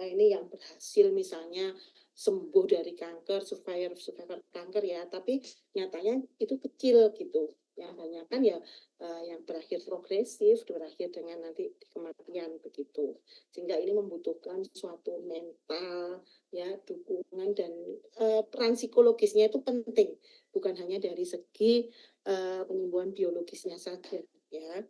apa ini yang berhasil misalnya sembuh dari kanker, survivor kanker ya, tapi nyatanya itu kecil gitu. Yang banyak kan ya yang berakhir progresif, berakhir dengan nanti kematian begitu. Sehingga ini membutuhkan suatu mental ya, dukungan dan peran psikologisnya itu penting, bukan hanya dari segi penyembuhan biologisnya saja ya.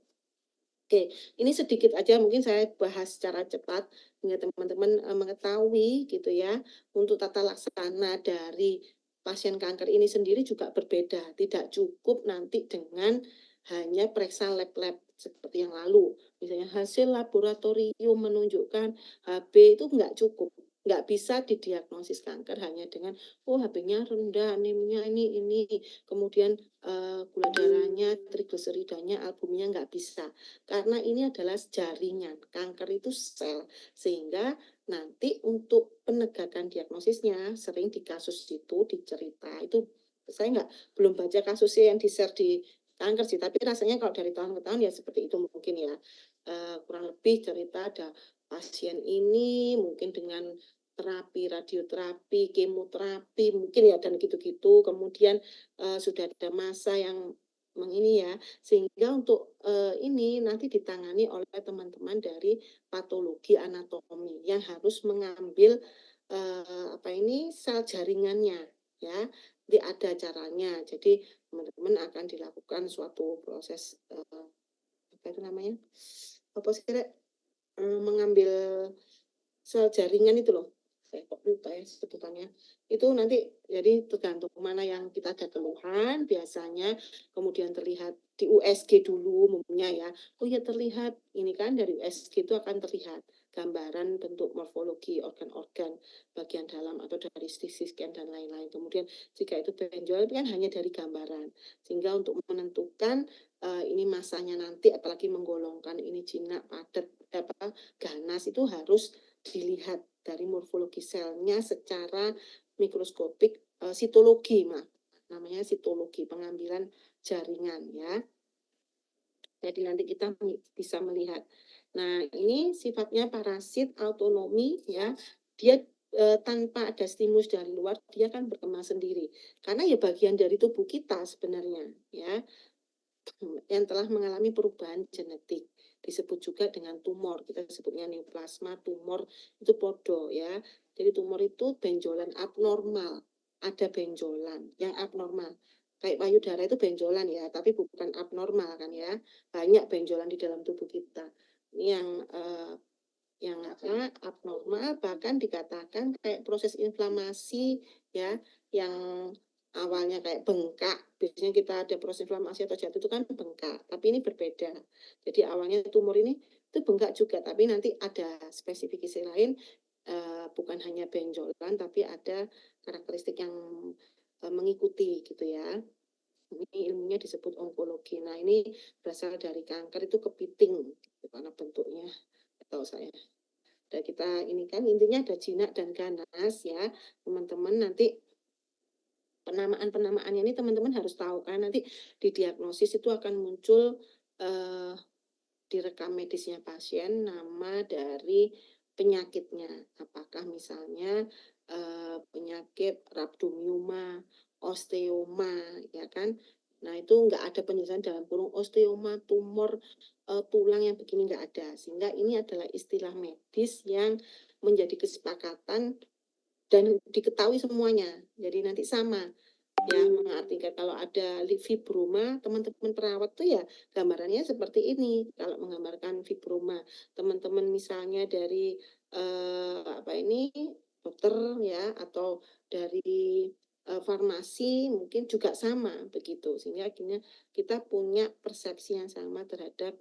Oke, ini sedikit aja mungkin saya bahas secara cepat hingga teman-teman mengetahui gitu ya. Untuk tata laksana dari pasien kanker ini sendiri juga berbeda. Tidak cukup nanti dengan hanya periksa lab-lab seperti yang lalu. Misalnya hasil laboratorium menunjukkan HB itu enggak cukup. Enggak bisa didiagnosis kanker hanya dengan HB-nya rendah, anemia ini, kemudian gula darahnya, trigliseridanya, albumnya enggak bisa. Karena ini adalah jaringan, kanker itu sel, sehingga nanti untuk penegakan diagnosisnya sering di kasus itu dicerita, itu saya belum baca kasusnya yang di-share di kanker sih, tapi rasanya kalau dari tahun ke tahun ya seperti itu mungkin ya. Kurang lebih cerita ada pasien ini mungkin dengan terapi, radioterapi, kemoterapi mungkin ya dan gitu-gitu, kemudian sudah ada masa yang ini ya, sehingga untuk ini nanti ditangani oleh teman-teman dari patologi anatomi yang harus mengambil apa ini sel jaringannya ya. Nanti ada caranya. Jadi teman-teman akan dilakukan suatu proses apa itu namanya? Apa sih mengambil sel jaringan itu loh. Saya kok lupa ya sebutannya. Itu nanti jadi tergantung mana yang kita ada keluhan biasanya, kemudian terlihat di USG dulu umumnya ya. Oh ya terlihat ini kan dari USG itu akan terlihat gambaran bentuk morfologi organ-organ bagian dalam atau dari CT scan dan lain-lain. Kemudian jika itu benjol itu kan hanya dari gambaran. Sehingga untuk menentukan ini masanya nanti apalagi menggolongkan ini jinak, padat, apa ganas itu harus dilihat dari morfologi selnya secara mikroskopik, sitologi namanya sitologi, pengambilan jaringan ya. Jadi nanti kita bisa melihat. Nah, ini sifatnya parasit autonomi ya. Dia tanpa ada stimulus dari luar, dia kan berkembang sendiri. Karena ya bagian dari tubuh kita sebenarnya ya, yang telah mengalami perubahan genetik. Disebut juga dengan tumor, kita sebutnya neoplasma, tumor itu podo ya. Jadi tumor itu benjolan abnormal, ada benjolan yang abnormal. Kayak payudara itu benjolan ya, tapi bukan abnormal kan ya. Banyak benjolan di dalam tubuh kita. Ini yang apa abnormal, bahkan dikatakan kayak proses inflamasi ya, yang awalnya kayak bengkak. Biasanya kita ada proses inflamasi atau jatuh itu kan bengkak, tapi ini berbeda. Jadi awalnya tumor ini itu bengkak juga, tapi nanti ada spesifikasi lain, bukan hanya benjolan tapi ada karakteristik yang mengikuti gitu ya. Ini ilmunya disebut onkologi. Nah, ini berasal dari kanker itu kepiting gitu, karena bentuknya tahu saya. Dan kita ini kan intinya ada jinak dan ganas ya, teman-teman. Nanti penamaan-penamaannya ini teman-teman harus tahu kan nanti di diagnosis itu akan muncul eh, di rekam medisnya pasien nama dari penyakitnya. Apakah misalnya penyakit rhabdomyoma, osteoma, ya kan? Nah, itu enggak ada penjelasan dalam kurung osteoma, tumor tulang yang begini enggak ada. Sehingga ini adalah istilah medis yang menjadi kesepakatan dan diketahui semuanya. Jadi nanti sama ya mengartikan kalau ada fibroma teman-teman perawat tuh ya gambarannya seperti ini kalau menggambarkan fibroma teman-teman misalnya dari apa ini dokter ya atau dari farmasi mungkin juga sama begitu sehingga akhirnya kita punya persepsi yang sama terhadap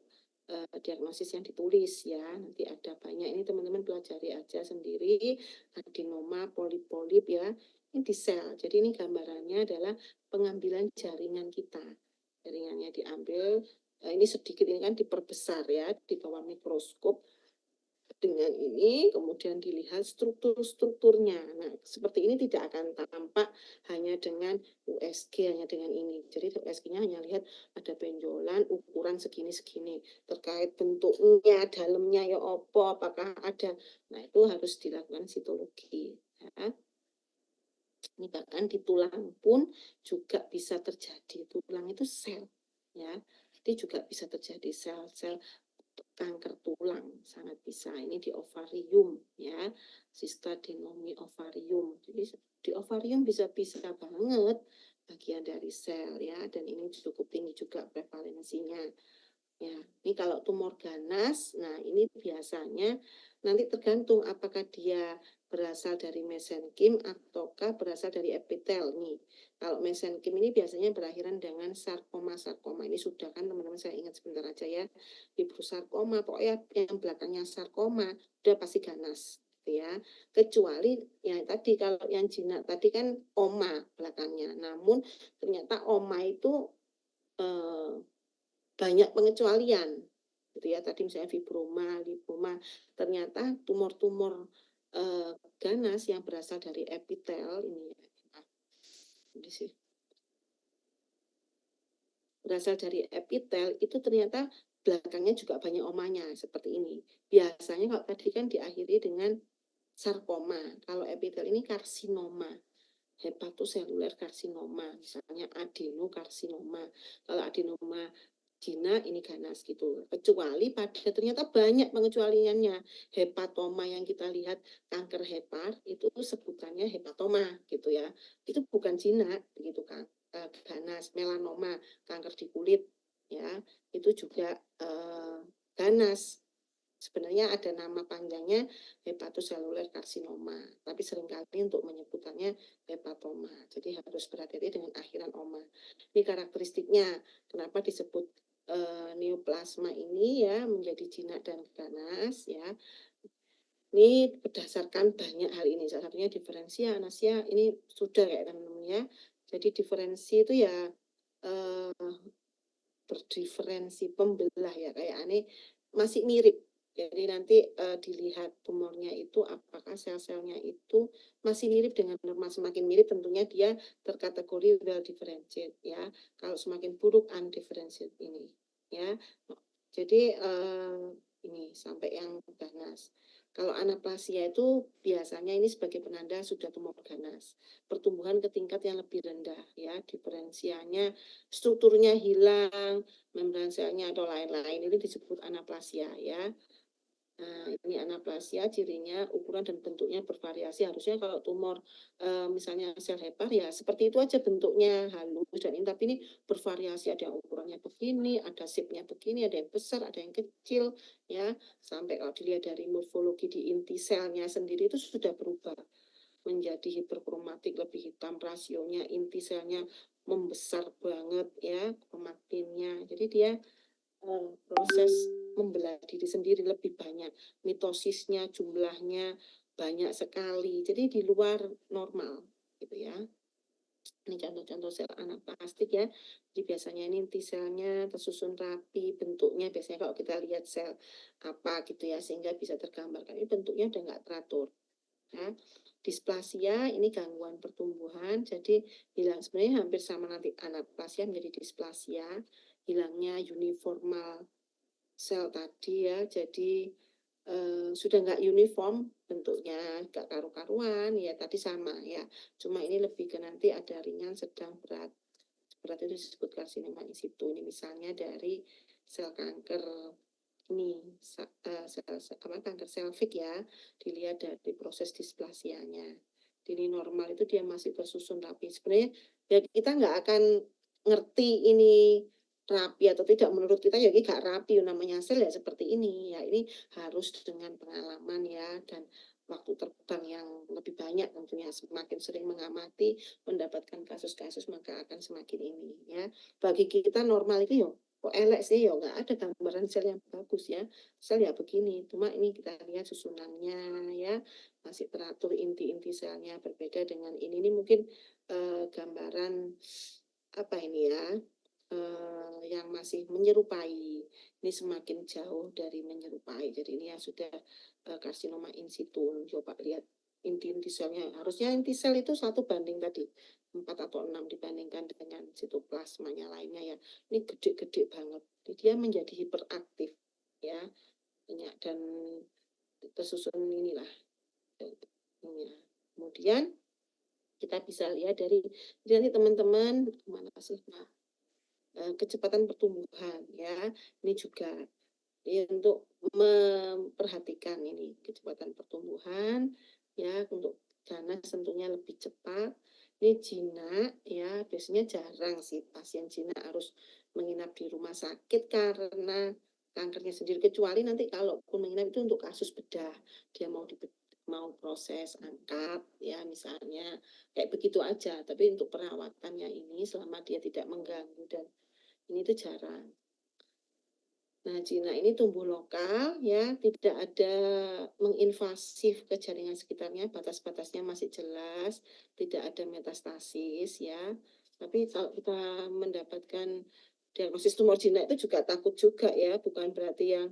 diagnosis yang ditulis ya nanti ada banyak ini teman-teman pelajari aja sendiri adenoma polip-polip ya ini di sel. Jadi ini gambarannya adalah pengambilan jaringan kita. Jaringannya diambil, ini sedikit ini kan diperbesar ya, di bawah mikroskop. dengan ini kemudian dilihat struktur-strukturnya. Nah, seperti ini tidak akan tampak hanya dengan USG, hanya dengan ini. Jadi USG-nya hanya lihat ada benjolan ukuran segini-segini. Terkait bentuknya, dalamnya ya opo, apakah ada. Nah, itu harus dilakukan sitologi. Ya. Ini bahkan di tulang pun juga bisa terjadi. Tulang itu sel, ya. Jadi juga bisa terjadi sel-sel kanker tulang, sangat bisa. Ini di ovarium, ya, cystadenomi ovarium. Jadi di ovarium bisa-bisa banget bagian dari sel, ya, dan ini cukup tinggi juga prevalensinya. Ya, ini kalau tumor ganas, nah ini biasanya nanti tergantung apakah dia berasal dari mesenkim ataukah berasal dari epitel nih. Kalau mesenkim ini biasanya berakhiran dengan sarkoma-sarkoma. Ini sudah kan teman-teman, saya ingat sebentar aja ya. Fibrosarkoma, pokoknya yang belakangnya sarkoma udah pasti ganas gitu ya. Kecuali yang tadi, kalau yang jinak tadi kan oma belakangnya. Namun ternyata oma itu eh, banyak pengecualian gitu ya. Tadi misalnya fibroma, lipoma, ternyata tumor-tumor ganas yang berasal dari epitel ini sih, berasal dari epitel itu ternyata belakangnya juga banyak omanya seperti ini. Biasanya kalau tadi kan diakhiri dengan sarkoma, kalau epitel ini karsinoma, hepatoseluler karsinoma, misalnya adenokarsinoma. Kalau adenoma Cina ini ganas gitu. Kecuali pada ternyata banyak pengecualiannya. Hepatoma yang kita lihat kanker hepar itu sebutannya hepatoma gitu ya. Itu bukan Cina begitu kan. Ganas, melanoma, kanker di kulit ya. Itu juga ganas. Sebenarnya ada nama panjangnya hepatoseluler karsinoma, tapi seringkali untuk menyebutannya hepatoma. Jadi harus berhati-hati dengan akhiran oma. Ini karakteristiknya, kenapa disebut neoplasma ini ya menjadi jinak dan ganas ya. Ini berdasarkan banyak hal ini, salah satunya diferensi anasia ini sudah kayak teman-teman ya. Jadi diferensi itu ya berdiferensi pembelah ya, kayak aneh masih mirip. Jadi nanti dilihat tumornya itu apakah sel-selnya itu masih mirip dengan normal. Semakin mirip tentunya dia terkategori well differentiated ya. Kalau semakin buruk undifferentiated ini ya. Jadi ini sampai yang ganas. Kalau anaplasia itu biasanya ini sebagai penanda sudah tumor ganas. Pertumbuhan ke tingkat yang lebih rendah ya, diferensianya strukturnya hilang, membran selnya atau lain-lain, ini disebut anaplasia ya. Nah, ini anaplasia cirinya ukuran dan bentuknya bervariasi. Harusnya kalau tumor misalnya sel hepar ya seperti itu aja bentuknya halus dan ini, tapi ini bervariasi, ada yang ukurannya begini, ada shape-nya begini, ada yang besar, ada yang kecil ya. Sampai kalau dilihat dari morfologi di inti selnya sendiri itu sudah berubah menjadi hiperkromatik, lebih hitam, rasionya inti selnya membesar banget ya, kromatinnya. Jadi dia proses membelah diri sendiri lebih banyak, mitosisnya jumlahnya banyak sekali, jadi di luar normal gitu ya. Ini contoh-contoh sel anaplastik ya. Jadi biasanya ini inti selnya tersusun rapi, bentuknya biasanya kalau kita lihat sel apa gitu ya, sehingga bisa tergambarkan ini bentuknya udah nggak teratur. Ya. Displasia ini gangguan pertumbuhan, jadi hilang, sebenarnya hampir sama nanti anaplasia menjadi displasia, hilangnya uniformal sel tadi ya, jadi sudah nggak uniform bentuknya, nggak karu-karuan ya, tadi sama ya, cuma ini lebih ke nanti ada ringan, sedang, berat. Berat itu disebut karsinoma in situ. Ini misalnya dari sel kanker ini sel, kanker selvik ya, dilihat dari proses displasianya. Ini normal itu dia masih tersusun rapi. Sebenarnya ya kita nggak akan ngerti ini rapi atau tidak, menurut kita ya ini gak rapi, namanya sel ya seperti ini ya. Ini harus dengan pengalaman ya, dan waktu terbang yang lebih banyak tentunya, semakin sering mengamati mendapatkan kasus-kasus maka akan semakin ini ya. Bagi kita normal itu ya kok elek sih, ya nggak ada gambaran sel yang bagus ya, sel ya begini, cuma ini kita lihat susunannya ya masih teratur, inti-inti selnya berbeda dengan ini mungkin gambaran apa ini ya, yang masih menyerupai, ini semakin jauh dari menyerupai. Jadi ini yang sudah karsinoma in situ. Coba lihat inti-inti selnya. Harusnya inti sel itu 1 banding tadi 4 atau 6 dibandingkan dengan sitoplasmanya lainnya ya. Ini gede-gede banget. Jadi dia menjadi hiperaktif ya. Dan tersusun inilah. Ya. Kemudian kita bisa lihat dari nanti teman-teman mana sih? Nah, kecepatan pertumbuhan ya. Ini juga ya, untuk memperhatikan ini kecepatan pertumbuhan ya, untuk ganas tentunya lebih cepat. Ini jinak ya, biasanya jarang sih pasien jinak harus menginap di rumah sakit karena kankernya sendiri, kecuali nanti kalau pun menginap itu untuk kasus bedah, dia mau proses angkat ya misalnya, kayak begitu aja. Tapi untuk perawatannya ini selama dia tidak mengganggu dan ini tuh jarang. Nah, jinak ini tumbuh lokal ya, tidak ada menginvasif ke jaringan sekitarnya, batas-batasnya masih jelas, tidak ada metastasis ya. Tapi kalau kita mendapatkan diagnosis tumor jinak itu juga takut juga ya, bukan berarti yang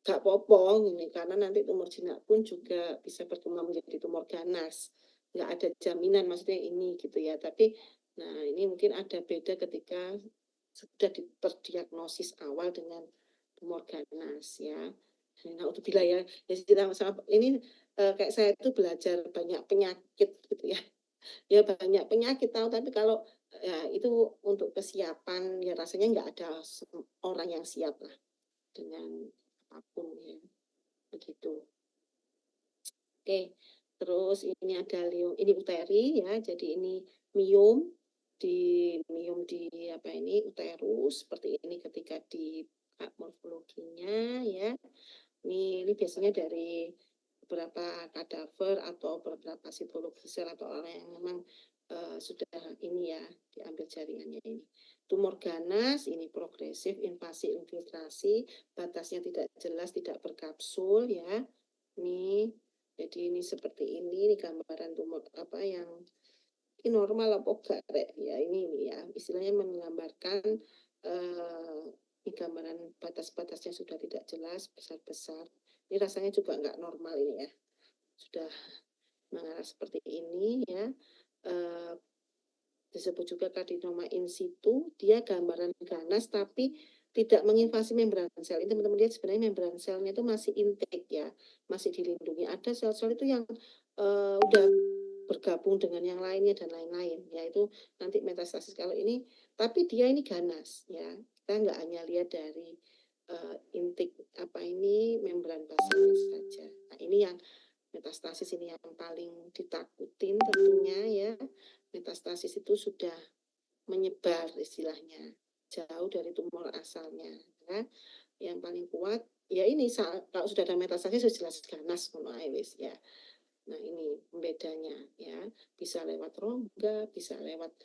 gak popong ini, karena nanti tumor jinak pun juga bisa berkembang menjadi tumor ganas. Nggak ada jaminan maksudnya ini gitu ya. Tapi nah ini mungkin ada beda ketika sudah terdiagnosis awal dengan tumor ganas ya. Nah, untuk bila ya, ini kayak saya itu belajar banyak penyakit gitu ya. Ya banyak penyakit tahu, tapi kalau ya itu untuk kesiapan ya rasanya nggak ada orang yang siap lah dengan apapun ya, begitu. Oke, terus ini ada ini uteri ya, jadi ini miom di apa ini uterus seperti ini ketika di morfologinya ya. Ini biasanya dari beberapa kadaver atau beberapa sitologi sel atau orang yang memang sudah ini ya diambil jaringannya ini. Tumor ganas ini progresif, invasi, infiltrasi, batasnya tidak jelas, tidak berkapsul ya. Jadi ini seperti ini gambaran tumor apa yang ini normal apa enggak ya, ini ya istilahnya menggambarkan ini gambaran batas-batasnya sudah tidak jelas, besar-besar. Ini rasanya juga enggak normal ini ya, sudah mengarah seperti ini ya. Disebut juga karsinoma in situ, dia gambaran ganas tapi tidak menginvasi membran sel. Ini teman-teman lihat sebenarnya membran selnya itu masih intake ya, masih dilindungi. Ada sel-sel itu yang udah bergabung dengan yang lainnya dan lain-lain, yaitu nanti metastasis. Kalau ini, tapi dia ini ganas ya. Kita nggak hanya lihat dari intake apa ini membran basalnya saja. Nah ini yang metastasis ini yang paling ditakutin tentunya ya. Metastasis itu sudah menyebar istilahnya, jauh dari tumor asalnya ya. Yang paling kuat ya ini kalau sudah ada metastasis sudah jelas ganas monoiris ya. Nah ini pembedanya ya, bisa lewat rongga, bisa lewat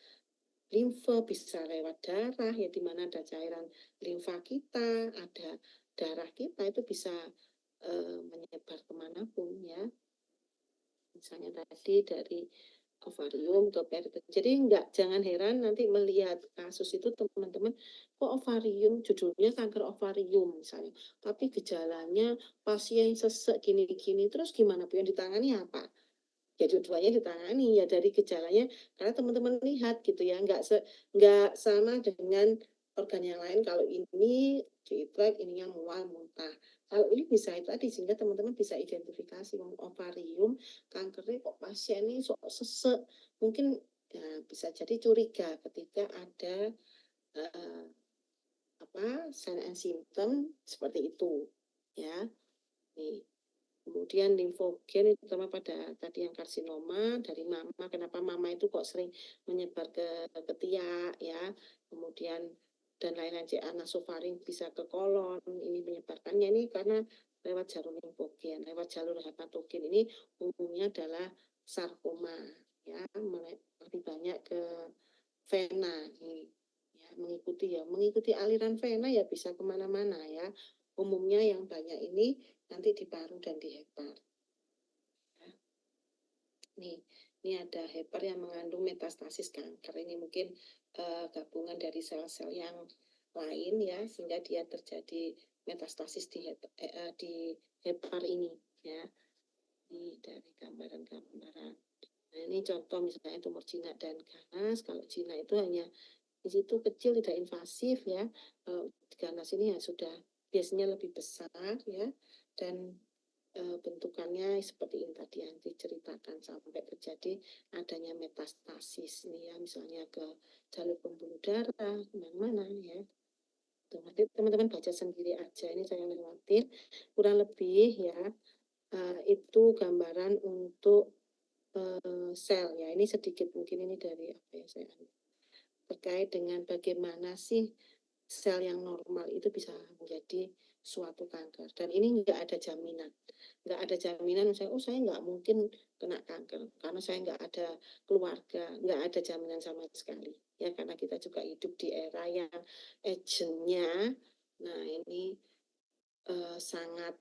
limfe, bisa lewat darah ya, di mana ada cairan limfa kita, ada darah kita itu bisa menyebar kemanapun ya. Misalnya tadi dari ovarium ke peritoneum. Jadi jangan heran nanti melihat kasus itu teman-teman, kok ovarium, judulnya kanker ovarium misalnya, tapi gejalanya pasien sesek gini-gini, terus gimana Bu yang ditangani apa? Ya dua-duanya ditangani ya dari gejalanya, karena teman-teman lihat gitu ya, nggak sama dengan organ yang lain. Kalau ini diitlek, ini yang mual muntah. Kalau ini bisa itu tadi, sehingga teman-teman bisa identifikasi ovarium kankernya kok pasien ini sok sesek, mungkin ya, bisa jadi curiga ketika ada sign and symptom seperti itu ya. Nih. Kemudian limfogen itu terutama pada tadi yang karsinoma dari mama, kenapa mama itu kok sering menyebar ke ketiak ya, kemudian dan lain-lain, nasofaring bisa ke kolon, ini menyebarkannya ini karena lewat jalur limfogen, lewat jalur hepatogen. Ini umumnya adalah sarkoma ya, lebih banyak ke vena ini ya, mengikuti aliran vena ya, bisa kemana-mana ya. Umumnya yang banyak ini nanti di paru dan di hepar. Nih, Ini ada Hepar yang mengandung metastasis kanker. Ini mungkin gabungan dari sel-sel yang lain ya, sehingga dia terjadi metastasis di Hepar ini ya. Ini dari gambaran-gambaran. Nah, ini contoh misalnya tumor jinak dan ganas. Kalau jinak itu hanya di situ kecil, tidak invasif ya. Ganas ini ya sudah biasanya lebih besar ya, dan bentukannya seperti ini tadi yang diceritakan sampai terjadi adanya metastasis ini ya, misalnya ke jalur pembuluh darah kemana-mana ya. Nanti teman-teman baca sendiri aja, ini saya lewatin kurang lebih ya. Itu gambaran untuk sel ya. Ini sedikit mungkin ini dari apa ya saya terkait dengan bagaimana sih sel yang normal itu bisa menjadi suatu kanker. Dan ini nggak ada jaminan. Nggak ada jaminan, saya, oh saya nggak mungkin kena kanker, karena saya nggak ada keluarga, nggak ada jaminan sama sekali. Ya, karena kita juga hidup di era yang agentnya, nah ini sangat,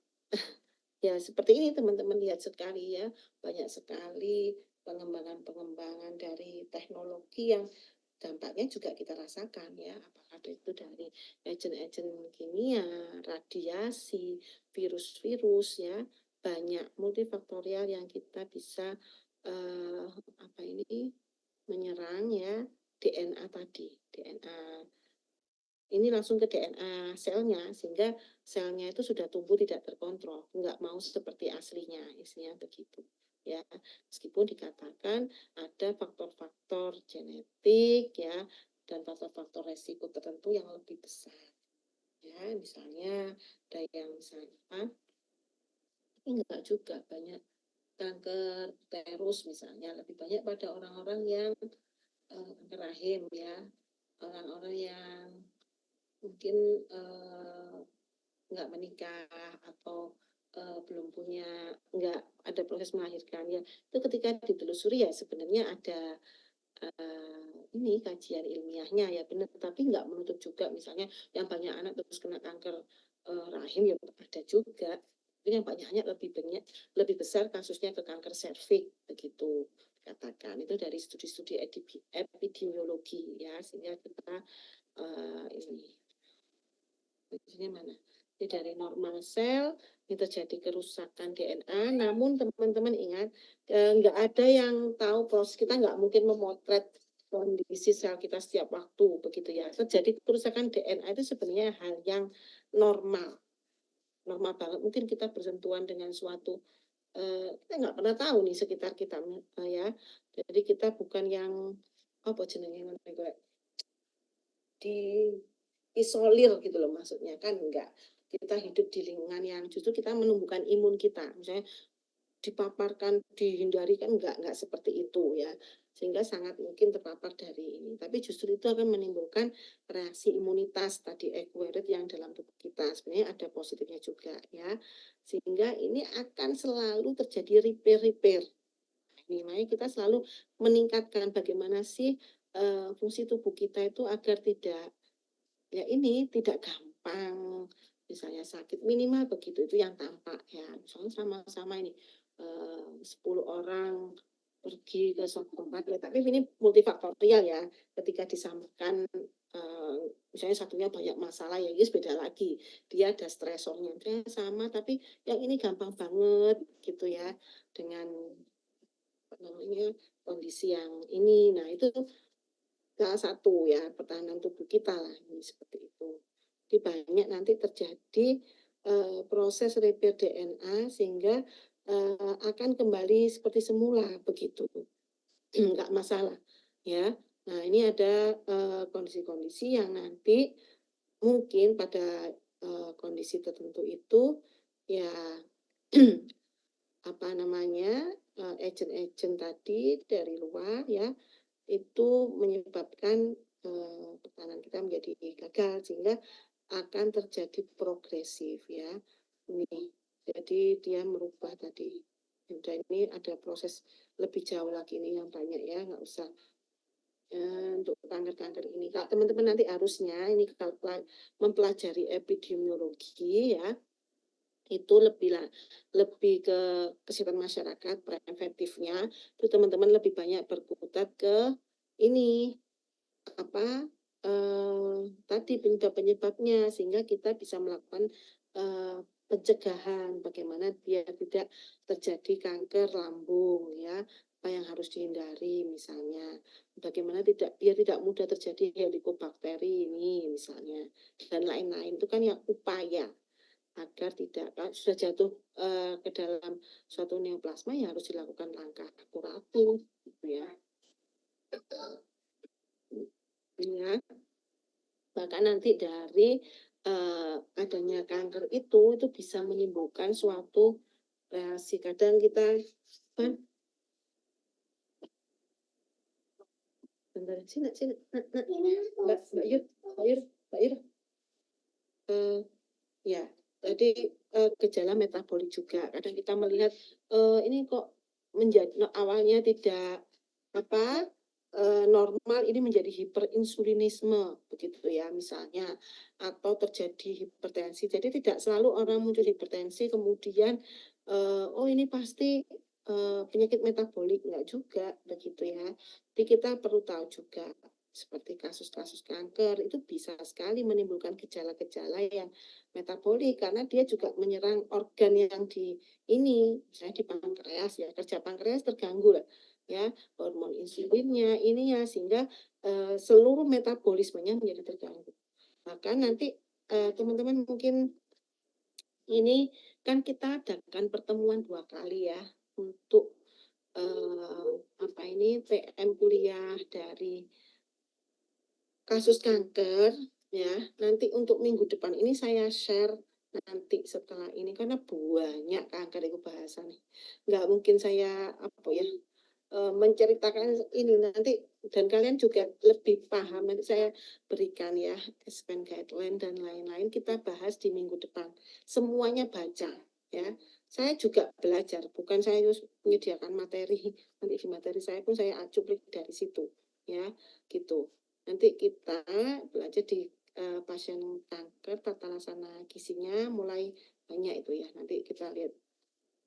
ya seperti ini teman-teman lihat sekali ya, banyak sekali pengembangan-pengembangan dari teknologi yang dampaknya juga kita rasakan ya, apakah itu dari agen-agen kimia, radiasi, virus-virus ya, banyak multifaktorial yang kita bisa apa ini menyerang ya, DNA tadi, DNA ini langsung ke DNA selnya, sehingga selnya itu sudah tumbuh tidak terkontrol, nggak mau seperti aslinya, isinya begitu. Ya, meskipun dikatakan ada faktor-faktor genetik ya, dan faktor-faktor resiko tertentu yang lebih besar. Ya, misalnya ada yang misalnya apa? Tapi enggak juga banyak kanker terus misalnya lebih banyak pada orang-orang yang kanker rahim ya, orang-orang yang mungkin nggak menikah atau belum punya, nggak ada proses melahirkan ya, itu ketika ditelusuri ya sebenarnya ada ini kajian ilmiahnya ya benar, tapi nggak menutup juga misalnya yang banyak anak terus kena kanker rahim ya ada juga. Tapi yang banyak lebih banyak lebih besar kasusnya ke kanker serviks begitu katakan, itu dari studi-studi epidemiologi ya, sehingga kita ini mana? Ini dari normal sel, ini terjadi kerusakan DNA, namun teman-teman ingat, nggak ada yang tahu proses, kita nggak mungkin memotret kondisi sel kita setiap waktu, begitu ya. Terjadi kerusakan DNA itu sebenarnya hal yang normal, normal banget. Mungkin kita bersentuhan dengan suatu, kita nggak pernah tahu nih sekitar kita, ya. Jadi kita bukan yang, apa jenenge di isolir gitu loh, maksudnya kan enggak, kita hidup di lingkungan yang justru kita menumbuhkan imun kita, misalnya dipaparkan, dihindari kan enggak seperti itu ya, sehingga sangat mungkin terpapar dari ini, tapi justru itu akan menimbulkan reaksi imunitas tadi acquired yang dalam tubuh kita, sebenarnya ada positifnya juga ya, sehingga ini akan selalu terjadi repair. Ini makanya kita selalu meningkatkan bagaimana sih fungsi tubuh kita itu agar tidak, ya ini tidak gampang misalnya sakit, minimal begitu, itu yang tampak ya, misalnya sama-sama ini 10 orang pergi ke suatu tempat ya, tapi ini multifaktorial ya, ketika disamakan misalnya satunya banyak masalah ya, ini beda lagi, dia ada stresornya sama, tapi yang ini gampang banget gitu ya, dengan apa namanya kondisi yang ini, nah itu salah satu ya pertahanan tubuh kita lah, ini seperti itu. Jadi banyak nanti terjadi proses repair DNA sehingga akan kembali seperti semula begitu, nggak masalah ya. Nah ini ada kondisi-kondisi yang nanti mungkin pada kondisi tertentu itu ya apa namanya agent-agent tadi dari luar ya, itu menyebabkan pertahanan kita menjadi gagal sehingga akan terjadi progresif ya. Ini jadi dia merubah tadi. Dan ini ada proses lebih jauh lagi ini yang banyak ya, nggak usah untuk kanker-kanker ini. Kalau teman-teman nanti harusnya ini kalau mempelajari epidemiologi ya, itu lebih ke kesehatan masyarakat preventifnya, itu teman-teman lebih banyak berkutat ke ini, apa, tadi penyebab-penyebabnya, sehingga kita bisa melakukan, pencegahan, bagaimana biar tidak terjadi kanker lambung ya, apa yang harus dihindari misalnya, bagaimana biar tidak mudah terjadi Helicobacter ini misalnya, dan lain-lain, itu kan yang upaya agar tidak sudah jatuh, ke dalam suatu neoplasma ya harus dilakukan langkah kuratif gitu ya. Ya, bahkan nanti dari, adanya kanker itu bisa menimbulkan suatu reaksi. Kadang kita kan bentar, sini sini, Mbak Yur, Mbak Yur, Mbak Yur, ya, tadi, gejala metabolik juga. Kadang kita melihat, ini kok menjadi awalnya tidak, apa, normal, ini menjadi hiperinsulinisme, begitu ya misalnya, atau terjadi hipertensi. Jadi tidak selalu orang muncul hipertensi kemudian, oh ini pasti, penyakit metabolik, enggak juga, begitu ya. Jadi kita perlu tahu juga, seperti kasus-kasus kanker, itu bisa sekali menimbulkan gejala-gejala yang metabolik karena dia juga menyerang organ yang di ini, misalnya di pankreas ya, kerja pankreas terganggu lah ya, hormon insulinnya, ini ya, sehingga seluruh metabolismenya menjadi terganggu. Bahkan nanti teman-teman mungkin ini kan kita adakan pertemuan 2 kali ya untuk apa ini PM kuliah dari kasus kanker ya. Nanti untuk minggu depan ini saya share nanti setelah ini karena banyak kanker itu bahasannya. Nggak mungkin saya apa ya menceritakan ini nanti dan kalian juga lebih paham. Nanti saya berikan ya SPN guideline dan lain-lain kita bahas di minggu depan. Semuanya baca ya. Saya juga belajar, bukan saya menyediakan materi. Nanti di materi saya pun saya cuplik dari situ ya, gitu. Nanti kita belajar di pasien kanker tata laksana gizinya mulai banyak itu ya. Nanti kita lihat.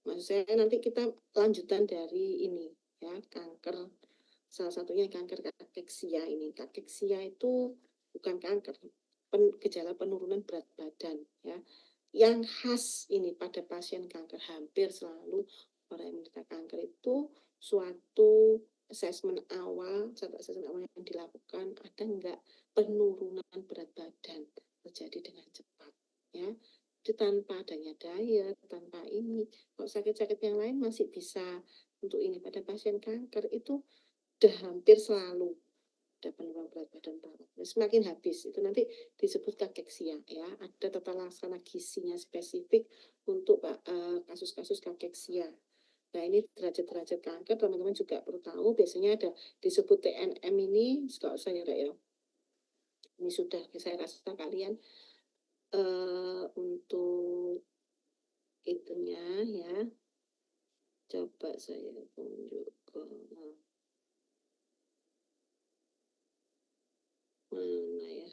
Maksud saya nanti kita lanjutan dari ini ya, kanker salah satunya kanker kakeksia ini. Kakeksia itu bukan kanker, gejala penurunan berat badan ya. Yang khas ini pada pasien kanker hampir selalu orang yang menderita kanker itu suatu assessment awal yang dilakukan ada enggak penurunan berat badan terjadi dengan cepat ya. Itu tanpa adanya diet, tanpa ini. Kalau sakit-sakit yang lain masih bisa untuk ini. Pada pasien kanker itu udah hampir selalu ada penurunan berat badan parah. Semakin habis itu nanti disebut kakeksia ya. Ada tata laksana gizinya spesifik untuk kasus-kasus kakeksia. Nah ini derajat-derajat kanker teman-teman juga perlu tahu. Biasanya ada disebut TNM ini, kalau saya ya. Ini sudah saya kasih kalian untuk itunya ya. Coba saya tunjukkan mana ya.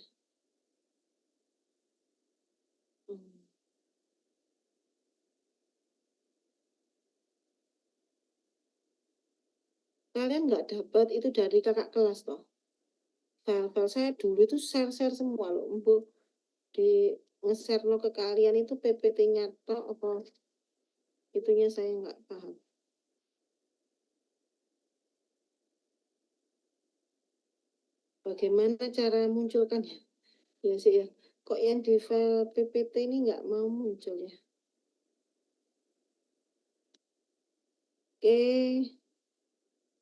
Kalian nggak dapat itu dari kakak kelas toh. File-file saya dulu itu share-share semua loh. Di nge-share lo ke kalian itu PPT-nya toh apa itunya saya nggak paham. Bagaimana cara munculkannya? Ya sih ya. Kok yang di file PPT ini nggak mau muncul ya? Oke,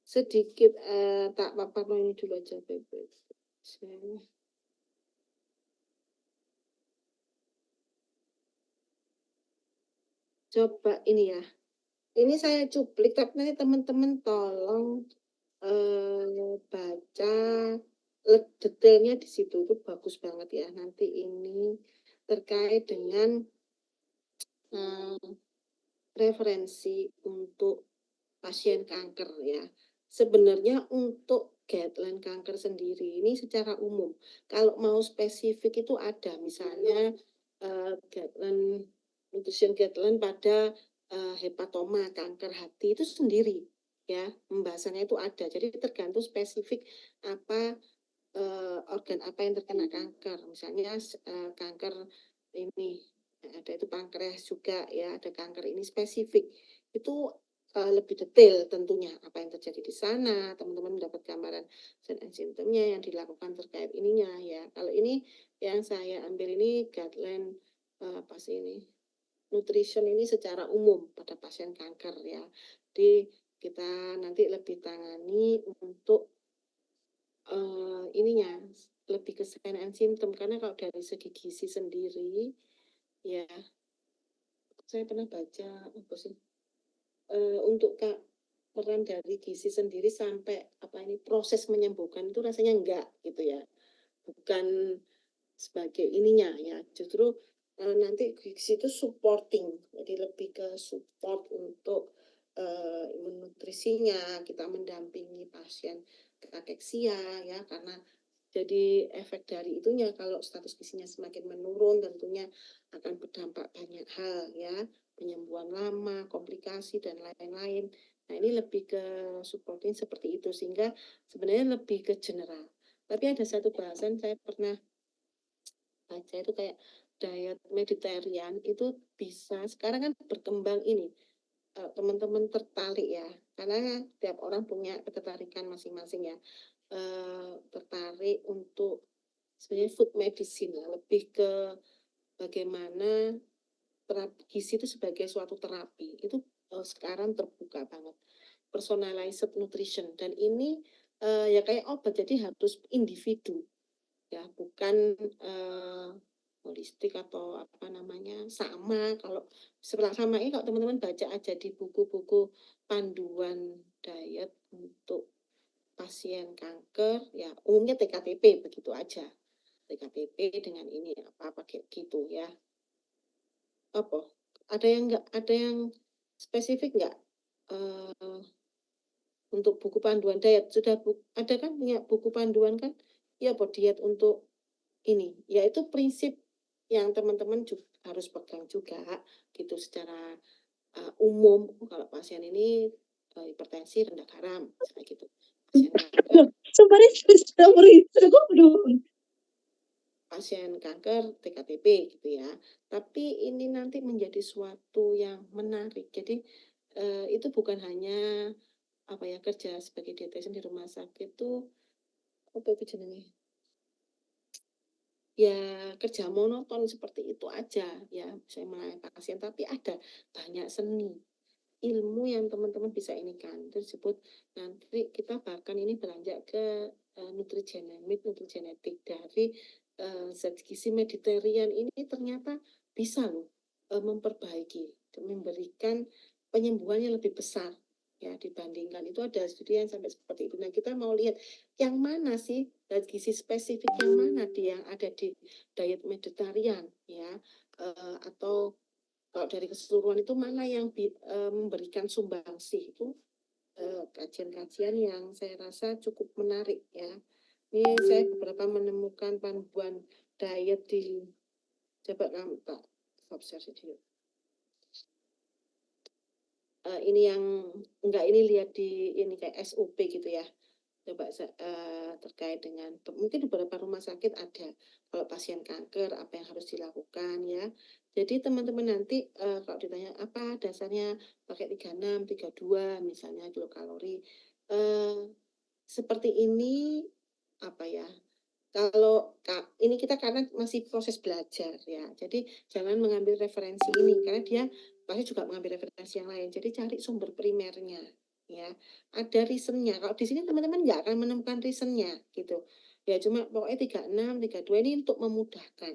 sedikit tak paparkan ini dulu aja PPT. Coba ini ya. Ini saya cuplik, tapi nanti teman-teman tolong baca detailnya di situ itu bagus banget ya. Nanti ini terkait dengan referensi untuk pasien kanker ya. Sebenarnya untuk guideline kanker sendiri ini secara umum, kalau mau spesifik itu ada misalnya guideline nutrition guideline pada hepatoma, kanker hati itu sendiri ya, pembahasannya itu ada. Jadi tergantung spesifik apa organ apa yang terkena kanker. Misalnya kanker ini ada itu pankreas juga ya, ada kanker ini spesifik. Itu lebih detail tentunya apa yang terjadi di sana, teman-teman mendapat gambaran sign and symptomnya yang dilakukan terkait ininya ya. Kalau ini yang saya ambil ini guideline apa sih ini nutrition ini secara umum pada pasien kanker ya. Jadi kita nanti lebih tangani untuk ininya lebih ke sign and symptom karena kalau dari segi gizi sendiri ya saya pernah baca apa sih untuk peran dari gizi sendiri sampai apa ini proses menyembuhkan itu rasanya enggak gitu ya, bukan sebagai ininya ya, justru nanti gizi itu supporting, jadi lebih ke support untuk nutrisinya, kita mendampingi pasien kakeksia ya, karena jadi efek dari itunya kalau status gizinya semakin menurun tentunya akan berdampak banyak hal ya, penyembuhan lama, komplikasi dan lain-lain. Nah, ini lebih ke supporting seperti itu sehingga sebenarnya lebih ke general. Tapi ada satu bahasan saya pernah baca itu kayak diet Mediterranean itu bisa sekarang kan berkembang ini teman-teman tertarik ya karena tiap orang punya ketertarikan masing-masing ya tertarik untuk sebenarnya food medicine ya, lebih ke bagaimana terapi gizi itu sebagai suatu terapi itu sekarang terbuka banget personalized nutrition dan ini ya kayak obat jadi harus individu ya bukan holistik atau apa namanya sama kalau sebelah sama ini kalau teman-teman baca aja di buku-buku panduan diet untuk pasien kanker ya umumnya TKTP begitu aja TKTP dengan ini apa kayak gitu ya apa ada yang enggak ada yang spesifik enggak uh, untuk buku panduan diet sudah ada kan punya buku panduan kan ya buat diet untuk ini yaitu prinsip yang teman-teman juga harus pegang juga gitu secara umum kalau pasien ini hipertensi rendah garam misalnya gitu pasien kanker pasien kanker TKTP gitu ya tapi ini nanti menjadi suatu yang menarik jadi itu bukan hanya apa ya kerja sebagai dietitian di rumah sakit tuh apa itu jenenge ya kerja monoton seperti itu aja ya saya melayani pasien tapi ada banyak seni ilmu yang teman-teman bisa ini kan tersebut nanti kita bahkan ini beranjak ke nutrigenetik dari zat gizi Mediterranean ini ternyata bisa loh memperbaiki memberikan penyembuhan yang lebih besar ya dibandingkan itu ada studi yang sampai seperti itu. Nah kita mau lihat yang mana sih zat gizi spesifik yang mana yang ada di diet Mediterranean ya atau kalau dari keseluruhan itu mana yang memberikan sumbangsih itu kajian-kajian yang saya rasa cukup menarik ya. Ini saya beberapa menemukan panduan diet di coba kamu Pak stop share video. Ini yang enggak ini lihat di ini kayak SOP gitu ya. Coba terkait dengan mungkin di beberapa rumah sakit ada kalau pasien kanker apa yang harus dilakukan ya. Jadi teman-teman nanti kalau ditanya apa dasarnya pakai 36, 32 misalnya kilokalori. Seperti ini apa ya? Kalau ini kita karena masih proses belajar ya. Jadi jangan mengambil referensi ini karena dia pasti juga mengambil referensi yang lain. Jadi cari sumber primernya ya. Ada reasonnya. Kalau di sini teman-teman nggak akan menemukan reasonnya gitu. Ya cuma pokoknya 36, 32 ini untuk memudahkan.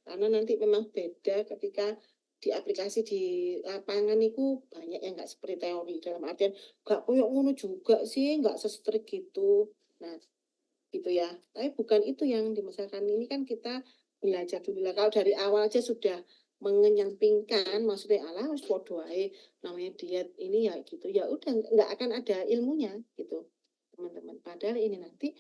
Karena nanti memang beda ketika di aplikasi di lapangan itu banyak yang nggak seperti teori dalam artian nggak koyok ngono juga sih nggak sestrik gitu. Nah gitu ya. Tapi bukan itu yang dimasalahkan ini kan kita belajar dulu lah. Kalau dari awal aja sudah mengenyampingkan, maksudnya alah wis podo ae namanya diet ini ya gitu. Ya udah nggak akan ada ilmunya gitu, teman-teman. Padahal ini nanti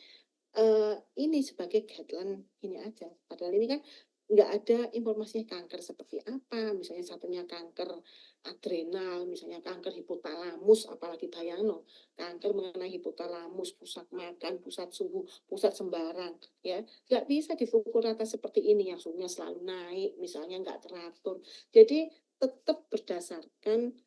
ini sebagai guideline ini aja. Padahal ini kan nggak ada informasinya kanker seperti apa, misalnya satunya kanker adrenal, misalnya kanker hipotalamus, apalagi bayangno, kanker mengenai hipotalamus, pusat makan, pusat suhu, pusat sembarang, ya nggak bisa dipukul rata seperti ini yang suhunya selalu naik, misalnya nggak teratur. Jadi tetap berdasarkan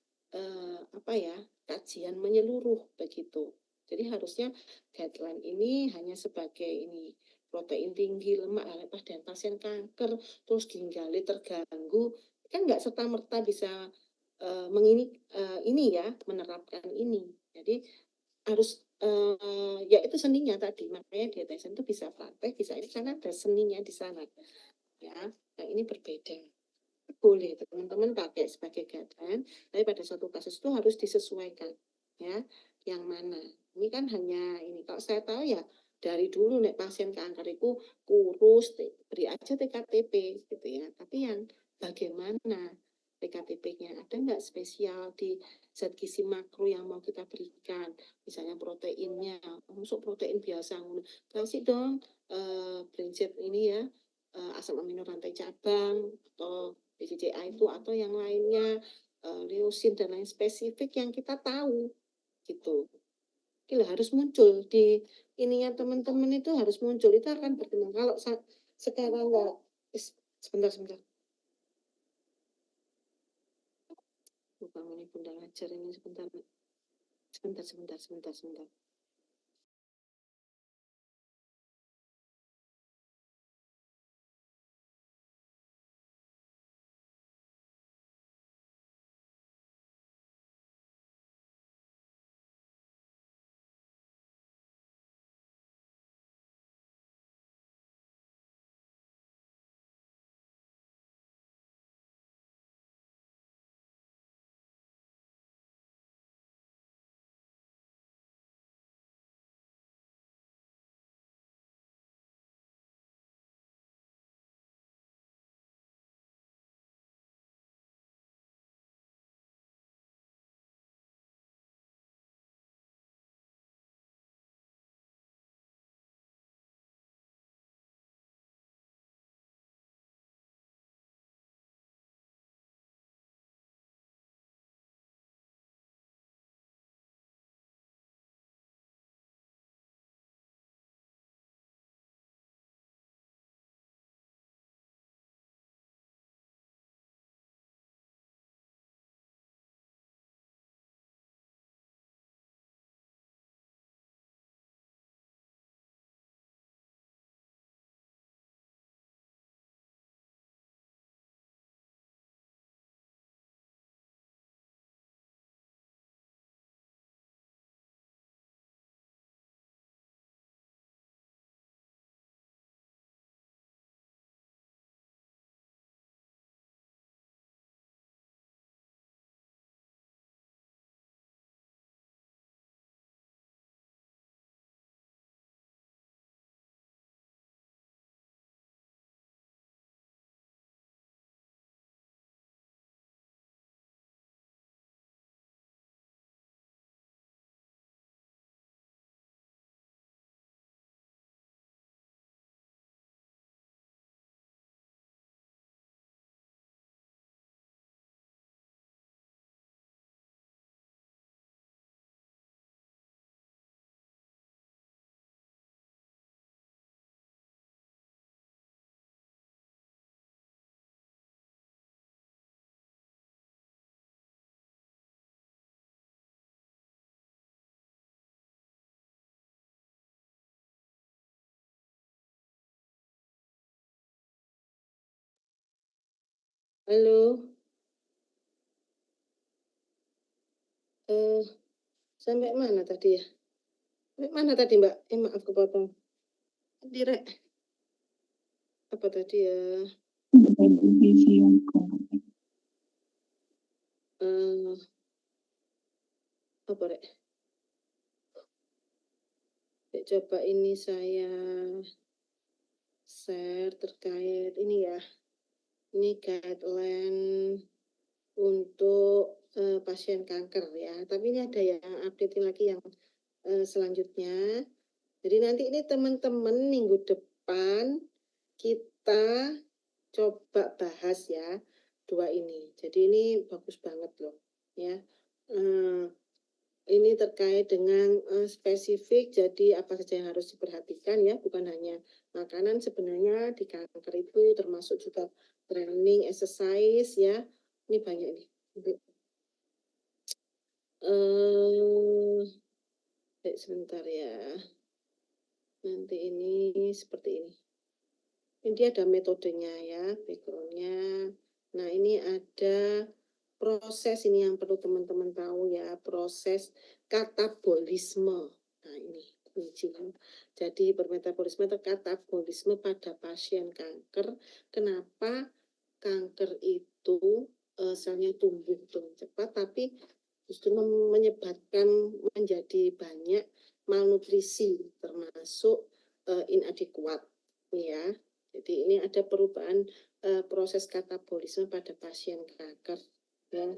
apa ya, kajian menyeluruh begitu. Jadi harusnya guideline ini hanya sebagai ini protein tinggi, lemak, dan pasien kanker, terus ginjalnya terganggu, kan nggak serta merta bisa mengini ini ya menerapkan ini. Jadi harus ya itu seninya tadi, makanya dietitian itu bisa praktek, bisa ini karena ada seninya di sana ya. Yang ini berbeda. Boleh teman-teman pakai sebagai guideline, tapi pada suatu kasus itu harus disesuaikan ya. Yang mana? Ini kan hanya ini. Kalau saya tahu ya dari dulu nek pasien kanker itu kurus, beri aja TKTP gitu ya. Tapi yang bagaimana TKTP-nya ada nggak spesial di zat gizi makro yang mau kita berikan, misalnya proteinnya, masuk protein biasa, kasih dong prinsip ini ya, asam amino rantai cabang atau BCCA itu atau yang lainnya, leusin dan lain spesifik yang kita tahu gitu. Gila harus muncul di ininya teman-teman itu harus muncul itu akan berkembang. Kalau sekarang nggak, sebentar, lupa ini bunda ngajar ini sebentar. Halo, eh, sampai mana tadi ya? Sampai mana tadi Mbak? Maaf kepotong. Direk, apa tadi ya? Eh, apa rek? Coba ini saya share terkait ini ya. Ini guideline untuk pasien kanker ya. Tapi ini ada yang update lagi yang selanjutnya. Jadi nanti ini teman-teman minggu depan kita coba bahas ya, 2 ini. Jadi ini bagus banget loh, ya. Ini terkait dengan, spesifik, jadi apa saja yang harus diperhatikan ya, bukan hanya makanan sebenarnya di kanker itu termasuk juga training, exercise ya. Ini banyak nih. Sebentar ya. Nanti ini seperti ini. Ini dia ada metodenya ya, background-nya. Nah, ini ada proses ini yang perlu teman-teman tahu ya, proses katabolisme. Nah, ini kuncinya. Jadi bermetabolisme atau katabolisme pada pasien kanker. Kenapa kanker itu selnya tumbuh dengan cepat, tapi justru menyebabkan menjadi banyak malnutrisi, termasuk inadequat, ya. Jadi ini ada perubahan proses katabolisme pada pasien kanker. Ya.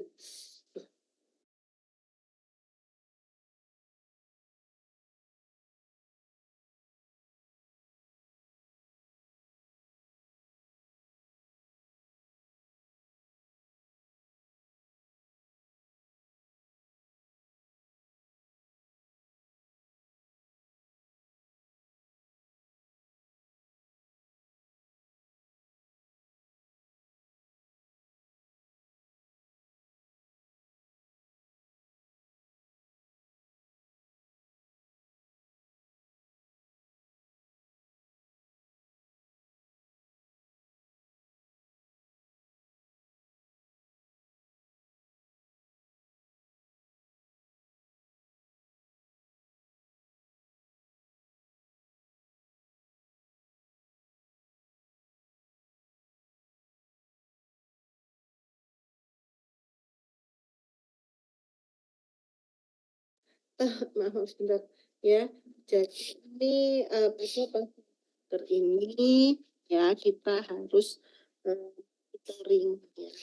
Maaf sebentar ya. Jadi ini kanker ini ya kita harus monitoring ya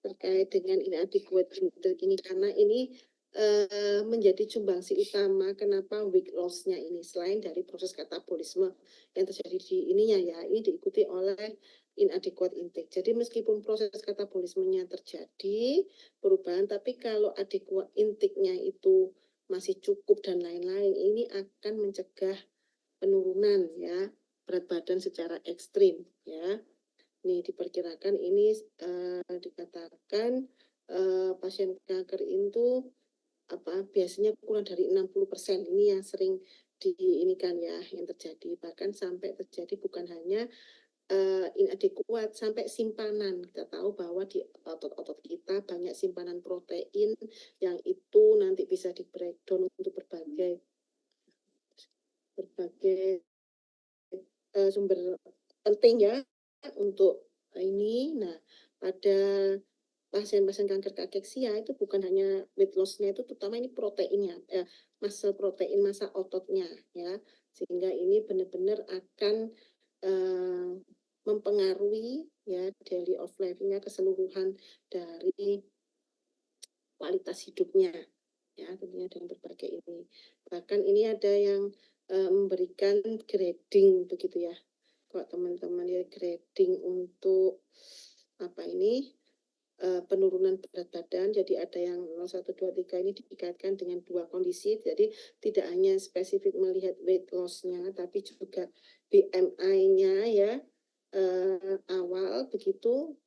terkait dengan inadequate intake ini karena ini menjadi sumbangsi utama kenapa weight loss-nya ini selain dari proses katabolisme yang terjadi di ininya ya, ini diikuti oleh inadequate intake. Jadi meskipun proses katabolismenya terjadi perubahan, tapi kalau adequate intake-nya itu masih cukup dan lain-lain, ini akan mencegah penurunan ya berat badan secara ekstrim ya. Nih diperkirakan ini dikatakan pasien kanker itu apa biasanya kurang dari 60% ini yang sering diinikan ya yang terjadi bahkan sampai terjadi bukan hanya inadequat sampai simpanan. Kita tahu bahwa di otot-otot kita banyak simpanan protein yang itu nanti bisa di breakdown untuk berbagai berbagai sumber penting ya untuk ini. Nah, pada pasien-pasien kanker kakeksia itu bukan hanya weight loss-nya itu terutama ini proteinnya, massa protein, massa ototnya ya. Sehingga ini benar-benar akan mempengaruhi ya daily of life-nya keseluruhan dari kualitas hidupnya ya tentunya dengan berbagai ini. Bahkan ini ada yang memberikan grading begitu ya. Kalau teman-teman lihat grading untuk apa ini penurunan berat badan. Jadi ada yang 1, 2, 3 ini dikaitkan dengan dua kondisi. Jadi tidak hanya spesifik melihat weight loss-nya, tapi juga BMI-nya ya awal begitu.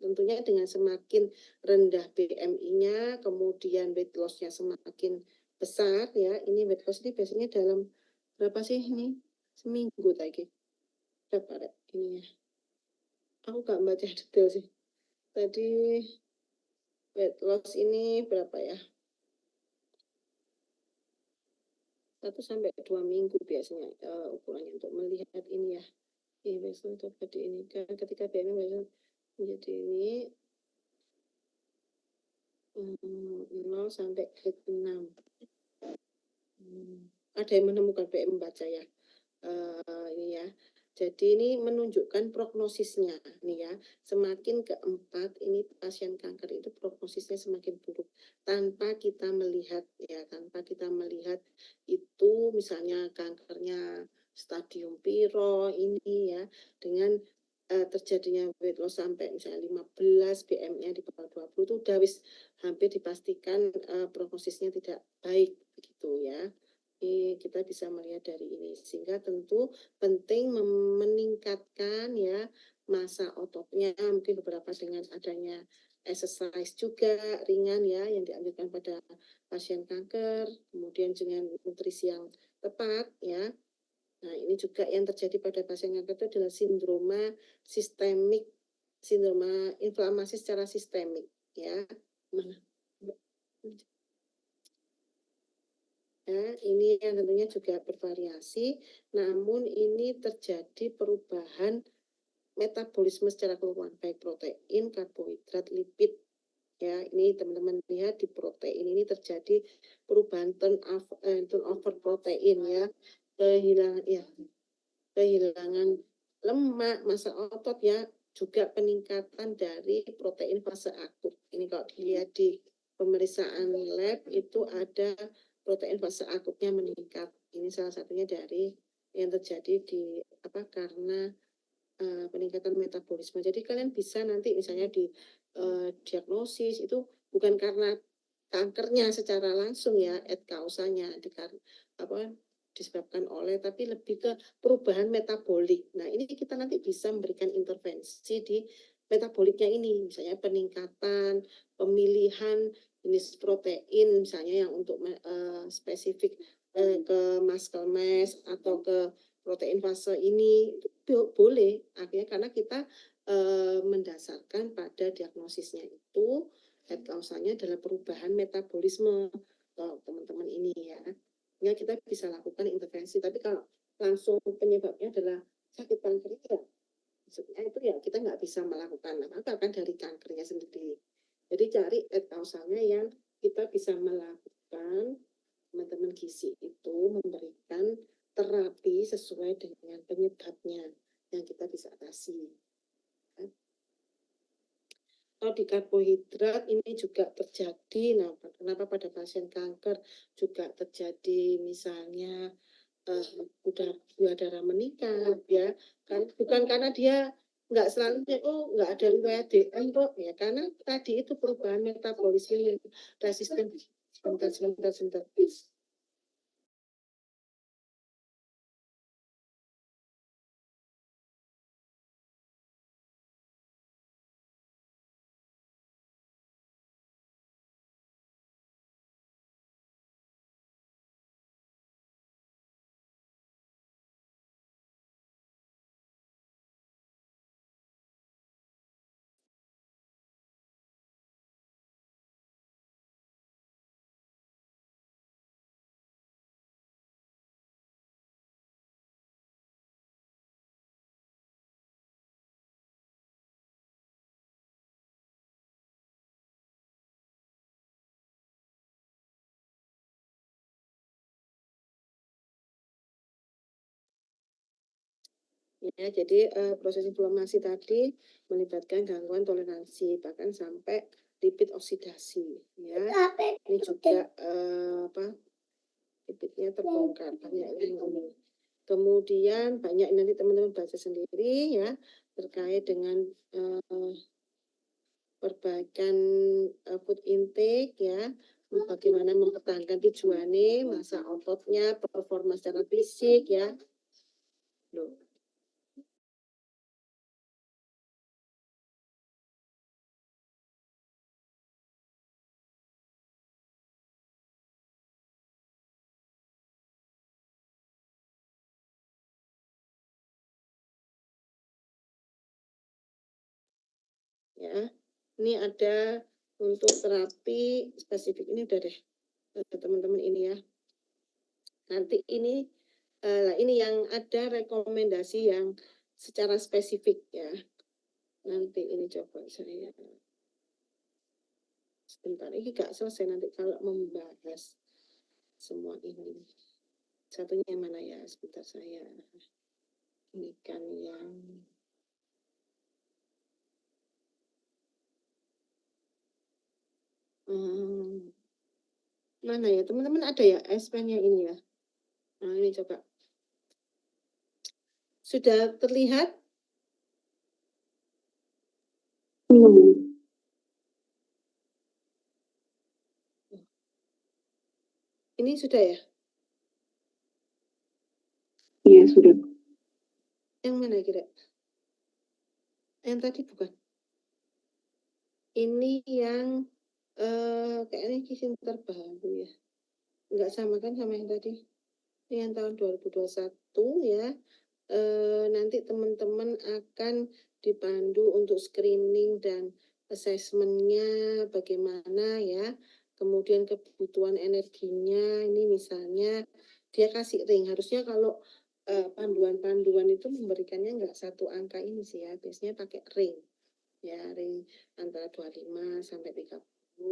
Tentunya dengan semakin rendah BMI-nya, kemudian weight loss-nya semakin besar ya. Ini weight loss ini biasanya dalam berapa sih ini? Seminggu tadi. Berapa ininya? Aku nggak baca detail sih. Tadi weight loss ini berapa ya? 1 sampai 2 minggu biasanya ukurannya untuk melihat ini ya. Ini biasanya dapat ini kan ketika BMI biasanya menjadi ini 0 sampai grade 6. Ada yang menemukan PM membaca ya. Ini ya. Jadi ini menunjukkan prognosisnya nih ya. Semakin keempat ini pasien kanker itu prognosisnya semakin buruk tanpa kita melihat ya, tanpa kita melihat itu misalnya kankernya stadium piro ini ya dengan terjadinya weight loss sampai misalnya 15, BM-nya di bawah 20 itu udah wis hampir dipastikan prognosisnya tidak baik begitu ya. Ini kita bisa melihat dari ini, sehingga tentu penting meningkatkan ya massa ototnya, mungkin beberapa dengan adanya exercise juga ringan ya yang dianjurkan pada pasien kanker, kemudian dengan nutrisi yang tepat ya. Nah, ini juga yang terjadi pada pasien kanker itu adalah sindroma inflamasi secara sistemik ya. Mana? Ya, ini yang tentunya juga bervariasi, namun ini terjadi perubahan metabolisme secara keseluruhan, baik protein, karbohidrat, lipid. Ya, ini teman-teman lihat di protein ini terjadi perubahan turnover protein ya, kehilangan lemak, massa otot ya, juga peningkatan dari protein fase akut. Ini kalau dilihat di pemeriksaan lab itu ada protein fase akutnya meningkat. Ini salah satunya dari yang terjadi di karena peningkatan metabolisme. Jadi kalian bisa nanti misalnya di diagnosis itu bukan karena kankernya secara langsung ya, kausanya disebabkan oleh, tapi lebih ke perubahan metabolik. Nah, ini kita nanti bisa memberikan intervensi di metaboliknya ini, misalnya peningkatan, pemilihan jenis protein, misalnya yang untuk spesifik ke muscle mass atau ke protein fase ini, itu boleh, akhirnya karena kita mendasarkan pada diagnosisnya itu head kausanya adalah perubahan metabolisme teman-teman ini ya. Ya kita bisa lakukan intervensi, tapi kalau langsung penyebabnya adalah sakit kanker ya, maksudnya itu ya kita nggak bisa melakukan apa-apa kan dari kankernya sendiri. Jadi cari head kausalnya yang kita bisa melakukan. Teman-teman gizi itu memberikan terapi sesuai dengan penyebabnya yang kita bisa atasi. Kalau di karbohidrat ini juga terjadi. Nah, kenapa pada pasien kanker juga terjadi misalnya udah gula darah meningkat ya kan, bukan karena dia nggak selalu nggak ada riwayat DM kok ya, karena tadi itu perubahan metabolisme yang resisten. Sebentar. Ya, jadi proses inflamasi tadi melibatkan gangguan toleransi, bahkan sampai lipid oksidasi. Ya, ini juga lipidnya terbongkar banyak ini. Kemudian banyak nanti teman-teman baca sendiri ya terkait dengan perbaikan food intake ya, bagaimana mempertahankan tujuannya, masa ototnya, performa secara fisik ya. Loh. Ya, ini ada untuk terapi spesifik ini udah deh teman-teman ini ya. Nanti ini yang ada rekomendasi yang secara spesifik ya. Nanti ini coba saya sebentar, ini gak selesai nanti kalau membahas semua ini. Satunya yang mana ya? Sebentar saya ini kan yang mana ya teman-teman, ada ya S-Pen-nya ini ya. Nah ini coba sudah terlihat Hmm. Ini sudah ya? Iya, sudah. Yang mana kira? Yang tadi bukan? Ini yang kayaknya kisah terbaru ya. Enggak sama kan sama yang tadi? Ini yang tahun 2021 ya. Nanti teman-teman akan dipandu untuk screening dan assessmentnya bagaimana ya. Kemudian kebutuhan energinya ini misalnya dia kasih ring. Harusnya kalau panduan-panduan itu memberikannya enggak satu angka ini sih ya. Biasanya pakai ring. Ya, ring antara 25 sampai 30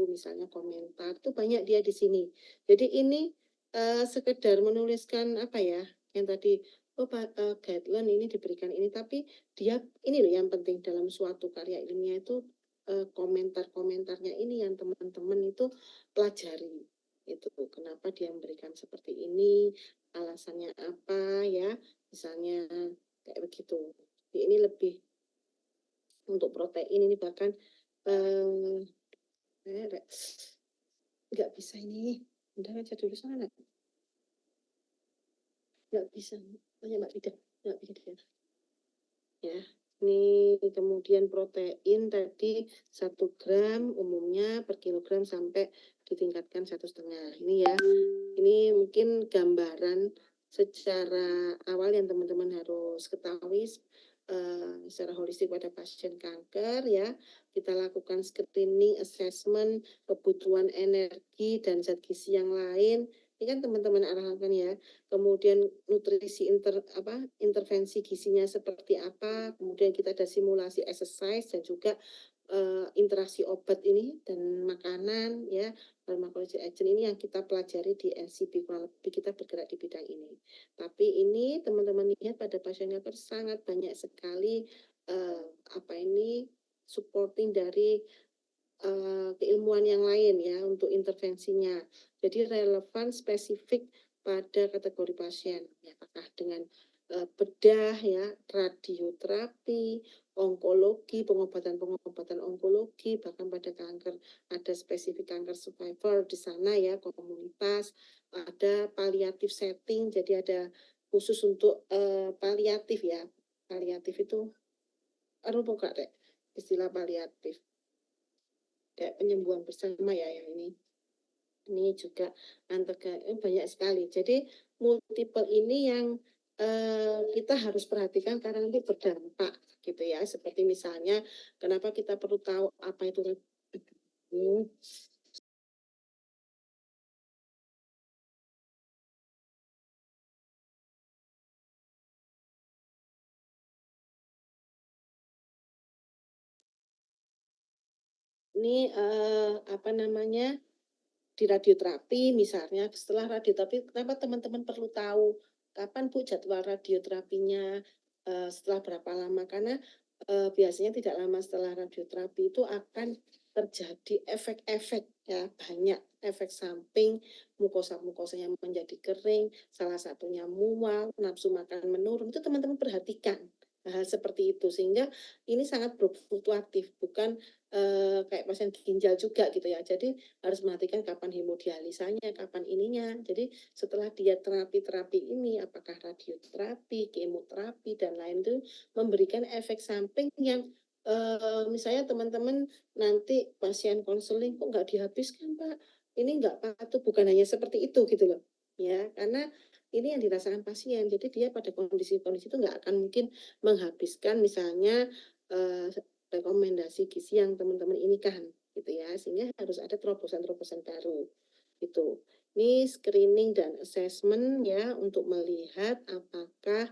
misalnya komentar. Itu banyak dia di sini. Jadi ini sekedar menuliskan apa ya? Yang tadi guideline ini diberikan ini, tapi dia ini loh yang penting dalam suatu karya ilmiah itu komentar-komentarnya ini yang teman-teman itu pelajari. Itu kenapa dia memberikan seperti ini, alasannya apa ya, misalnya kayak begitu. Jadi ini lebih untuk protein ini bahkan nggak bisa ini. Udah aja dulu sana. Nggak bisa. Banyak Mbak Bida. Nggak bisa. Ya. Ini kemudian protein tadi 1 gram umumnya per kilogram sampai ditingkatkan 1,5. Ini ya. Ini mungkin gambaran secara awal yang teman-teman harus ketahui secara holistik pada pasien kanker ya. Kita lakukan screening, assessment, kebutuhan energi dan zat gizi yang lain. Ini kan teman-teman arahkan ya. Kemudian nutrisi intervensi gizinya seperti apa. Kemudian kita ada simulasi exercise dan juga interaksi obat ini dan makanan ya. Pharmacology agent ini yang kita pelajari di NCP, kurang lebih kita bergerak di bidang ini. Tapi ini teman-teman lihat pada pasien kanker sangat banyak sekali supporting dari keilmuan yang lain ya untuk intervensinya. Jadi relevan spesifik pada kategori pasien. Ya, apakah dengan bedah ya, radioterapi, onkologi, pengobatan onkologi, bahkan pada kanker ada spesifik kanker survivor di sana ya, komunitas, ada paliatif setting, jadi ada khusus untuk paliatif ya. Paliatif itu bukan deh istilah paliatif kayak penyembuhan bersama ya yang ini juga banyak sekali. Jadi multiple ini yang kita harus perhatikan karena nanti berdampak gitu ya. Seperti misalnya kenapa kita perlu tahu apa itu ini di radioterapi misalnya. Setelah radioterapi kenapa teman-teman perlu tahu kapan Bu jadwal radioterapinya, setelah berapa lama, karena biasanya tidak lama setelah radioterapi itu akan terjadi efek-efek ya, banyak efek samping, mukosa-mukosa yang menjadi kering, salah satunya mual, nafsu makan menurun, itu teman-teman perhatikan hal seperti itu, sehingga ini sangat fluktuatif, bukan kayak pasien ginjal juga gitu ya. Jadi harus perhatikan kapan hemodialisanya, kapan ininya. Jadi setelah dia terapi-terapi ini, apakah radioterapi, kemoterapi, dan lain itu memberikan efek samping yang misalnya teman-teman nanti pasien konseling kok nggak dihabiskan Pak, ini nggak patuh, bukan hanya seperti itu gitu loh ya, karena ini yang dirasakan pasien, jadi dia pada kondisi-kondisi itu nggak akan mungkin menghabiskan misalnya rekomendasi gizi yang teman-teman ini kan gitu ya, sehingga harus ada terobosan-terobosan baru gitu. Ini screening dan assessment ya untuk melihat apakah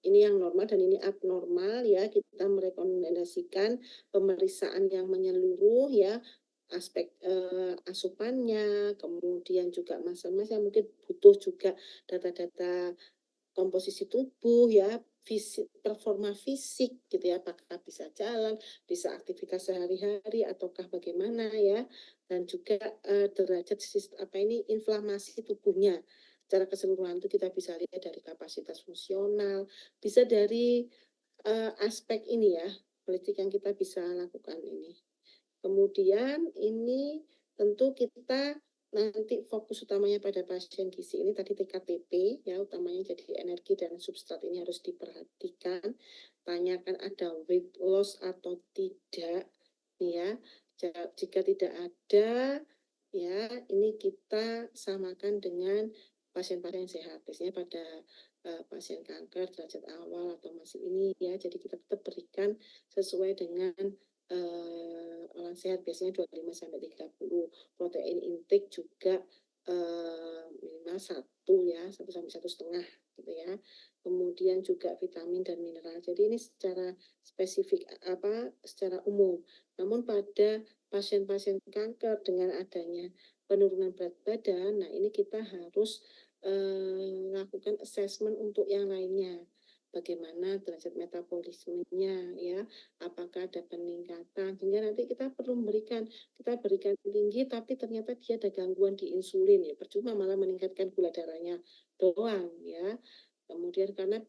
ini yang normal dan ini abnormal ya. Kita merekomendasikan pemeriksaan yang menyeluruh ya, aspek asupannya, kemudian juga mas-mas yang mungkin butuh juga data-data komposisi tubuh ya, performa fisik gitu ya, apakah bisa jalan, bisa aktivitas sehari-hari ataukah bagaimana ya, dan juga derajat inflamasi tubuhnya. secara keseluruhan itu kita bisa lihat dari kapasitas fungsional, bisa dari aspek ini ya, politik yang kita bisa lakukan ini. Kemudian ini tentu kita nanti fokus utamanya pada pasien gizi ini tadi TKTP ya, utamanya jadi energi dan substrat ini harus diperhatikan. Tanyakan ada weight loss atau tidak ya. Jika tidak ada ya, ini kita samakan dengan pasien-pasien sehat. Biasanya pada pasien kanker derajat awal atau masih ini ya, jadi kita tetap berikan sesuai dengan orang sehat, biasanya 25 sampai 30. Protein intake juga minimal 1 ya, 1 sampai 1,5 gitu ya. Kemudian juga vitamin dan mineral. Jadi ini secara spesifik secara umum. Namun pada pasien-pasien kanker dengan adanya penurunan berat badan, nah ini kita harus lakukan assessment untuk yang lainnya. Bagaimana derajat metabolismenya ya, apakah ada peningkatan, hingga nanti kita berikan tinggi tapi ternyata dia ada gangguan di insulin ya, percuma malah meningkatkan gula darahnya doang ya. Kemudian karena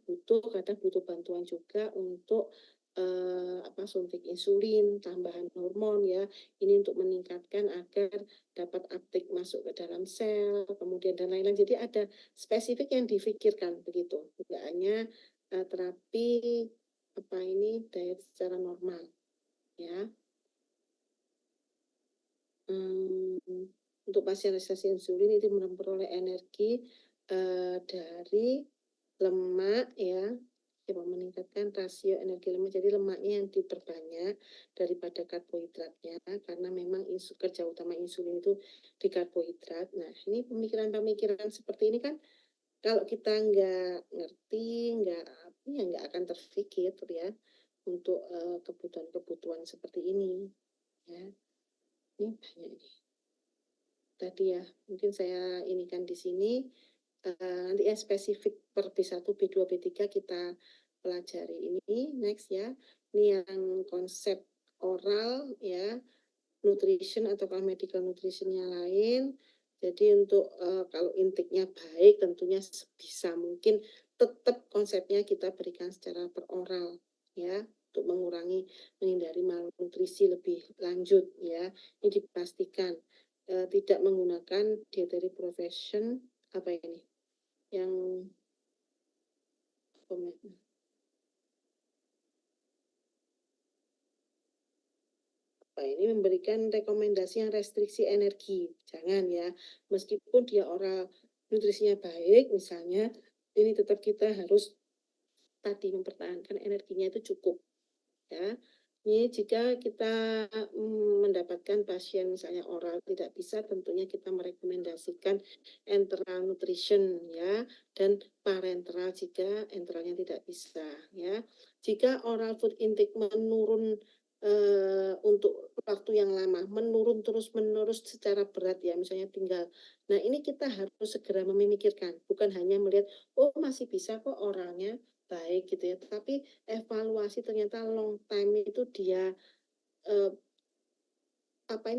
kadang butuh bantuan juga untuk suntik insulin, tambahan hormon ya. Ini untuk meningkatkan agar dapat uptake masuk ke dalam sel, kemudian dan lain-lain. Jadi ada spesifik yang difikirkan begitu. Tidak hanya terapi diet secara normal ya. Untuk pasien resistensi insulin itu memperoleh energi dari lemak ya, meningkatkan rasio energi lemak, jadi lemaknya yang diperbanyak daripada karbohidratnya, karena memang kerja utama insulin itu di karbohidrat. Nah ini pemikiran-pemikiran seperti ini kan kalau kita nggak ngerti, nggak akan terpikir ya untuk kebutuhan-kebutuhan seperti ini ya. Ini banyak nih tadi ya, mungkin saya inikan di sini. Nanti ya spesifik per B1, B2, B3 kita pelajari ini. Next ya, ini yang konsep oral ya, nutrition atau kalau medical nutritionnya lain. Jadi untuk kalau intake-nya baik, tentunya sebisa mungkin tetap konsepnya kita berikan secara per oral ya, untuk menghindari malnutrisi lebih lanjut ya. Ini dipastikan tidak menggunakan dietary profession yang ini memberikan rekomendasi yang restriksi energi. Jangan ya, meskipun dia oral nutrisinya baik misalnya, ini tetap kita harus tadi mempertahankan energinya itu cukup ya. Ini jika kita mendapatkan pasien misalnya oral tidak bisa, tentunya kita merekomendasikan enteral nutrition ya, dan parenteral jika enteralnya tidak bisa ya. Jika oral food intake menurun untuk waktu yang lama, menurun terus-menerus secara berat ya, misalnya tinggal. Nah ini kita harus segera memikirkan, bukan hanya melihat, oh masih bisa kok oralnya baik gitu ya, tapi evaluasi ternyata long time itu dia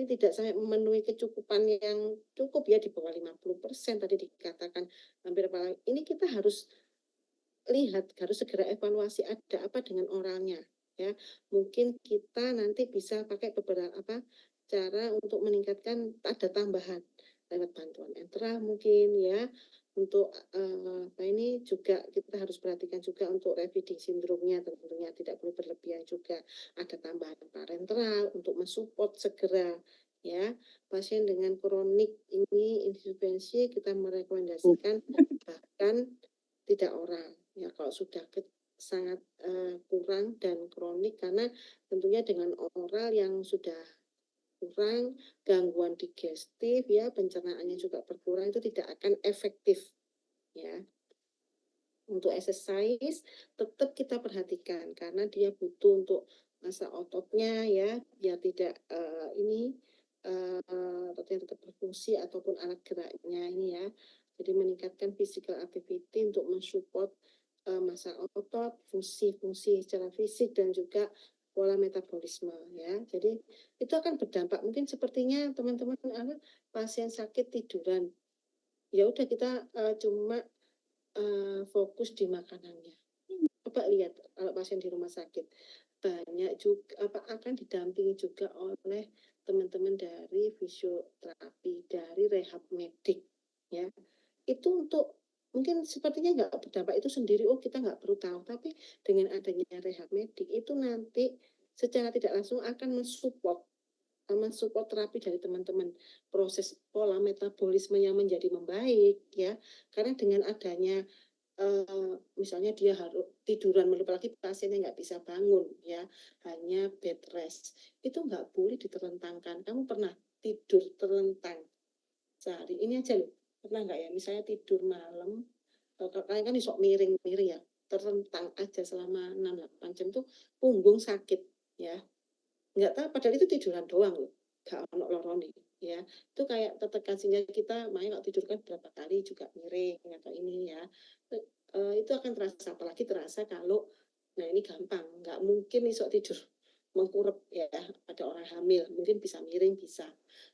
tidak sampai memenuhi kecukupan yang cukup ya, di bawah 50% tadi dikatakan hampir ini kita harus lihat, harus segera evaluasi ada apa dengan oralnya ya. Mungkin kita nanti bisa pakai beberapa cara untuk meningkatkan, ada tambahan lewat bantuan enteral mungkin ya. Untuk ini juga kita harus perhatikan juga untuk repeating syndrome-nya, tentunya tidak boleh berlebihan juga. Ada tambahan parenteral untuk mensupport segera ya. Pasien dengan kronik ini insufisiensi kita merekomendasikan bahkan tidak oral ya kalau sudah sangat kurang dan kronik, karena tentunya dengan oral yang sudah kurang, gangguan digestif ya, pencernaannya juga berkurang, itu tidak akan efektif ya. Untuk exercise tetap kita perhatikan karena dia butuh untuk masa ototnya ya, biar tidak ototnya tetap berfungsi ataupun alat geraknya ini ya. Jadi meningkatkan physical activity untuk mensupport masa otot, fungsi-fungsi secara fisik dan juga pola metabolisme ya. Jadi itu akan berdampak, mungkin sepertinya teman-teman pasien sakit tiduran. ya udah kita cuma fokus di makanannya. Coba lihat kalau pasien di rumah sakit banyak juga akan didampingi juga oleh teman-teman dari fisioterapi, dari rehab medik, ya. Itu untuk mungkin sepertinya nggak berdampak itu sendiri, oh kita nggak perlu tahu, tapi dengan adanya rehab medik itu nanti secara tidak langsung akan mensupport terapi dari teman-teman, proses pola metabolisme yang menjadi membaik, ya. Karena dengan adanya misalnya dia harus tiduran melulu, apalagi pasiennya nggak bisa bangun, ya, hanya bed rest, itu nggak boleh diterlentangkan. Kamu pernah tidur terlentang sehari ini aja loh, pernah nggak ya, misalnya tidur malam, kalian kan isok miring-miring ya, terlentang aja selama 6-8 jam tuh punggung sakit, ya. Nggak tahu, padahal itu tiduran doang loh, nggak ono lorone, ya. Itu kayak tertekan, sehingga kita makanya kalau tidur kan berapa kali juga miring atau ini, ya. Itu akan terasa, apalagi terasa kalau, nah ini gampang, nggak mungkin isok tidur mengkurep, ya. Ada orang hamil mungkin bisa miring, bisa,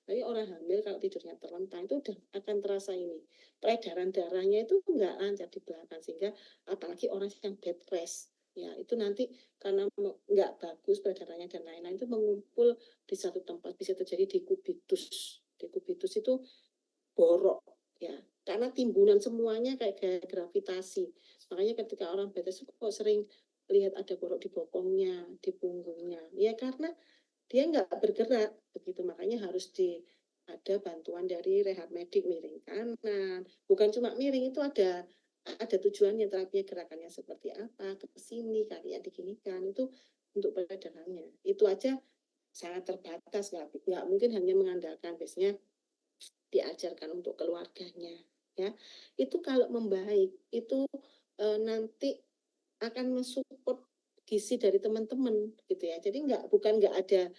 tapi orang hamil kalau tidurnya terlentang itu udah akan terasa ini, peredaran darahnya itu nggak lancar di belakang, sehingga apalagi orang yang bed rest, ya, itu nanti karena nggak bagus peredarannya dan lain-lain itu mengumpul di satu tempat, bisa terjadi dekubitus. Dekubitus itu borok, ya, karena timbunan semuanya kayak gaya gravitasi. Makanya ketika orang betes kok sering lihat ada borok di bokongnya, di punggungnya, ya karena dia nggak bergerak begitu. Makanya harus ada bantuan dari rehab medik, miring kanan, bukan cuma miring, itu ada tujuannya, terapinya gerakannya seperti apa, ke sini kalian diginikan, itu untuk peredarannya. Itu aja sangat terbatas, nggak mungkin hanya mengandalkan, biasanya diajarkan untuk keluarganya, ya. Itu kalau membaik itu nanti akan mensupport gizi dari teman-teman gitu ya. Jadi bukan nggak ada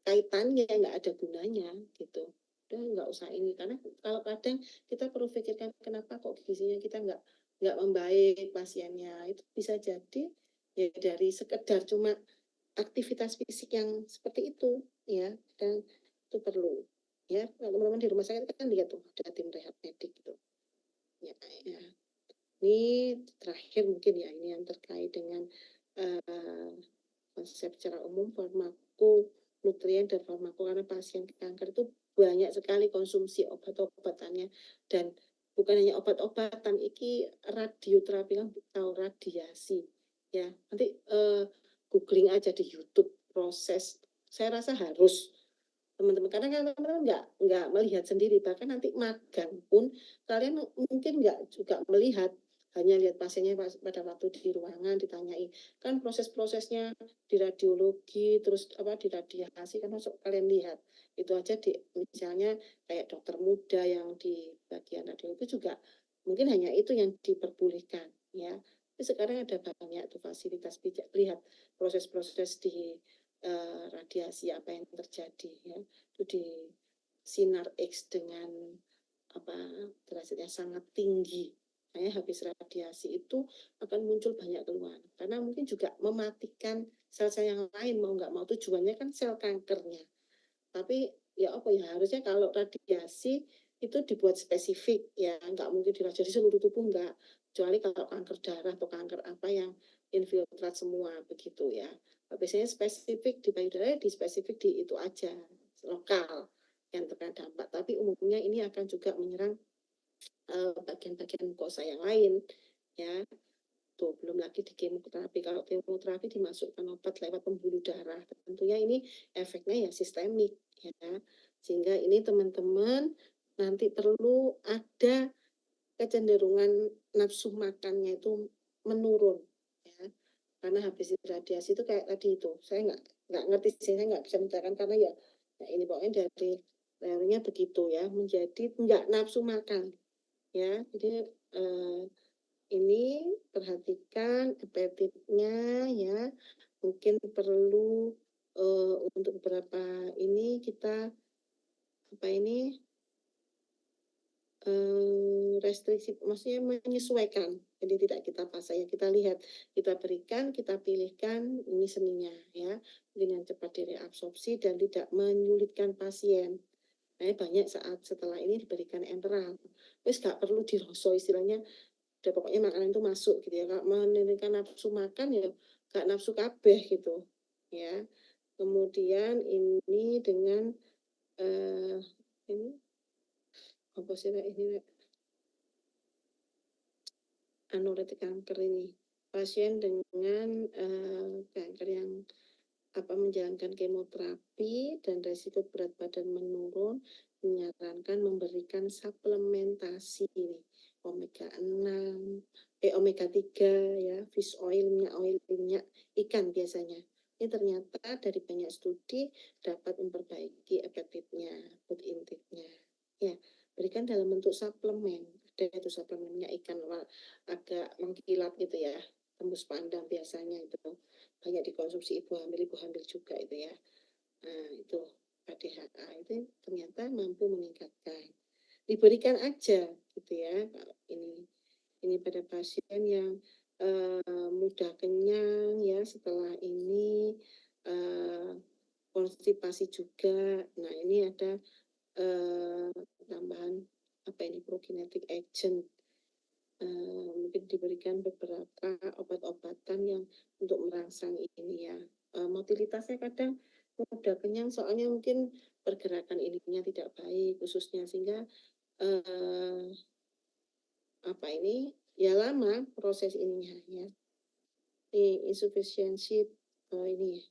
kaitannya, nggak ada gunanya gitu. Udah nggak usah ini, karena kalau kadang kita perlu pikirkan kenapa kok gizinya kita nggak membaik pasiennya, itu bisa jadi ya dari sekedar cuma aktivitas fisik yang seperti itu, ya. Dan itu perlu, ya, teman-teman di rumah sakit kan lihat tuh ada tim rehab medik gitu, ya, ya. Ini terakhir mungkin ya, ini yang terkait dengan uh, konsep secara umum farmakonutrien dan farmako, karena pasien kanker itu banyak sekali konsumsi obat-obatannya, dan bukan hanya obat-obatan, iki radioterapi kan tahu radiasi, ya. Nanti googling aja di YouTube proses, saya rasa harus teman-teman, karena kan teman-teman nggak melihat sendiri, bahkan nanti magang pun kalian mungkin nggak juga melihat, hanya lihat pasiennya pada waktu di ruangan ditanyai, kan proses-prosesnya di radiologi terus di radiasi kan masuk kalian lihat, itu aja di misalnya kayak dokter muda yang di bagian radiologi juga mungkin hanya itu yang diperbolehkan, ya. Tapi sekarang ada banyak tuh fasilitas, lihat proses-proses di radiasi apa yang terjadi, ya. Itu di sinar X dengan derajatnya sangat tinggi, habis radiasi itu akan muncul banyak keluhan, karena mungkin juga mematikan sel-sel yang lain, mau nggak mau tujuannya kan sel kankernya. Tapi ya apa ya, harusnya kalau radiasi itu dibuat spesifik, ya, nggak mungkin diradiasi seluruh tubuh, nggak, kecuali kalau kanker darah atau kanker apa yang infiltrat semua begitu, ya. Biasanya spesifik di payudara, di spesifik di itu aja, lokal yang terkena dampak, tapi umumnya ini akan juga menyerang bagian-bagian mukosa yang lain, ya. Tuh, belum lagi di kemoterapi. Kalau kemoterapi dimasukkan obat lewat pembuluh darah, tentunya ini efeknya ya sistemik, ya. Sehingga ini teman-teman nanti perlu ada kecenderungan nafsu makannya itu menurun, ya. Karena habis radiasi itu kayak tadi itu, saya nggak ngerti sih, saya nggak bisa menceritakan karena ya, ya ini pokoknya dari teorinya begitu, ya, menjadi nggak nafsu makan, ya. Jadi ini perhatikan apetitnya, ya. Mungkin perlu untuk beberapa ini kita restriksi, maksudnya menyesuaikan. Jadi tidak kita paksa, ya, kita lihat, kita berikan, kita pilihkan ini seninya, ya. Mungkin yang cepat direabsorpsi dan tidak menyulitkan pasien. Nah, banyak saat setelah ini diberikan enteral. Wis gak perlu diroso istilahnya, udah pokoknya makanan itu masuk gitu ya. Kalau menurunkan nafsu makan ya gak nafsu kabeh gitu ya. Kemudian ini dengan ini apa sih ini anoretik kanker ini. Pasien dengan kanker yang menjalankan kemoterapi dan resiko berat badan menurun, menyarankan memberikan suplementasi nih, omega 6, omega 3 ya, fish oil, minyak ikan biasanya. Ini ternyata dari banyak studi dapat memperbaiki efektifnya food intake-nya. Ya, berikan dalam bentuk suplemen. Ada itu suplemen minyak ikan agak mengkilap gitu ya, tembus pandang biasanya itu banyak dikonsumsi ibu hamil juga itu ya. Nah, itu KDHA itu ternyata mampu meningkatkan. Diberikan aja gitu ya. Kalau ini pada pasien yang mudah kenyang ya setelah ini konstipasi juga. Nah, ini ada tambahan prokinetic agent. Mungkin diberikan beberapa obat-obatan yang untuk merangsang ini ya. Motilitasnya kadang mudah kenyang soalnya mungkin pergerakan ininya tidak baik khususnya sehingga ya lama proses ininya ya. Ini insufisiensi ini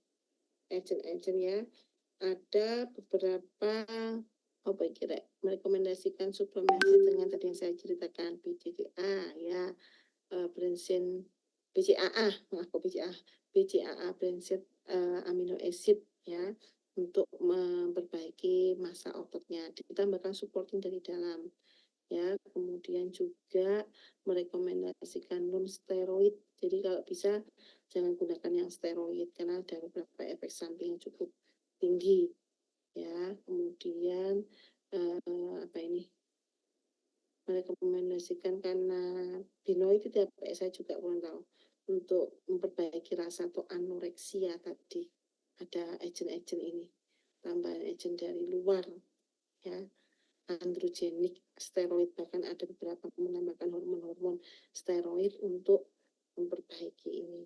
agent-agent ya. Ada beberapa merekomendasikan suplementasi dengan tadi yang saya ceritakan BCAA ya, bransin BCAA, BCAA bransin amino acid ya untuk memperbaiki massa ototnya. Ditambahkan supporting dari dalam ya. Kemudian juga merekomendasikan non steroid. Jadi kalau bisa jangan gunakan yang steroid karena ada beberapa efek samping yang cukup tinggi ya. Kemudian merekomendasikan karena binoid itu saya juga kurang tahu untuk memperbaiki rasa atau anoreksia tadi ada agent-agent ini, tambahan agent dari luar ya, androgenik steroid, bahkan ada beberapa menambahkan hormon-hormon steroid untuk memperbaiki ini.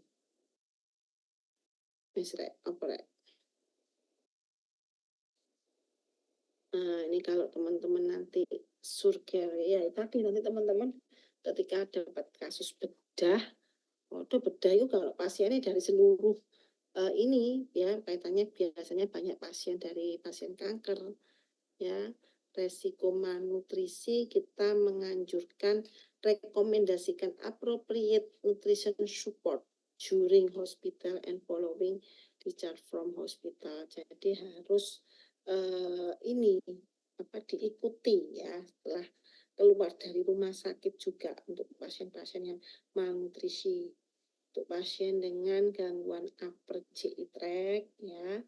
Nah, ini kalau teman-teman nanti surgery ya tadi nanti teman-teman ketika dapat kasus bedah, bedah itu kalau pasiennya dari seluruh ini ya kaitannya biasanya banyak pasien dari pasien kanker ya, resiko malnutrisi kita menganjurkan rekomendasikan appropriate nutrition support during hospital and following discharge from hospital. Jadi harus ini diikuti ya setelah keluar dari rumah sakit juga untuk pasien-pasien yang malnutrisi. Untuk pasien dengan gangguan upper GI tract ya,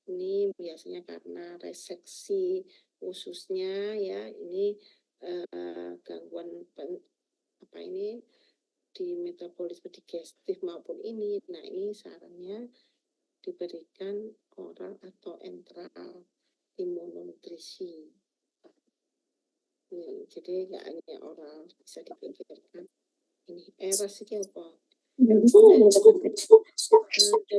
ini biasanya karena reseksi ususnya ya, ini gangguan di metabolisme digestif maupun ini. Nah, ini sarannya diberikan oral atau enteral imunonutrisi. Jadi nggak hanya oral, bisa dipikirkan ini eras ini apa? Dari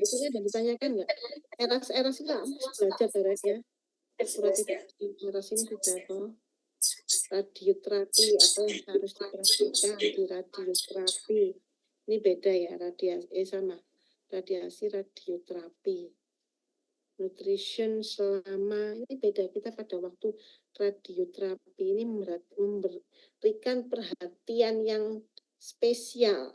sini ada ditanyakan nggak? Eras itu belajar beres ya. Surat eras ini sudah apa? Radioterapi apa yang harus diperhatikan di radioterapi? Ini beda ya radiasi sama radiasi radioterapi. Nutrition selama ini beda, kita pada waktu radioterapi ini memberikan perhatian yang spesial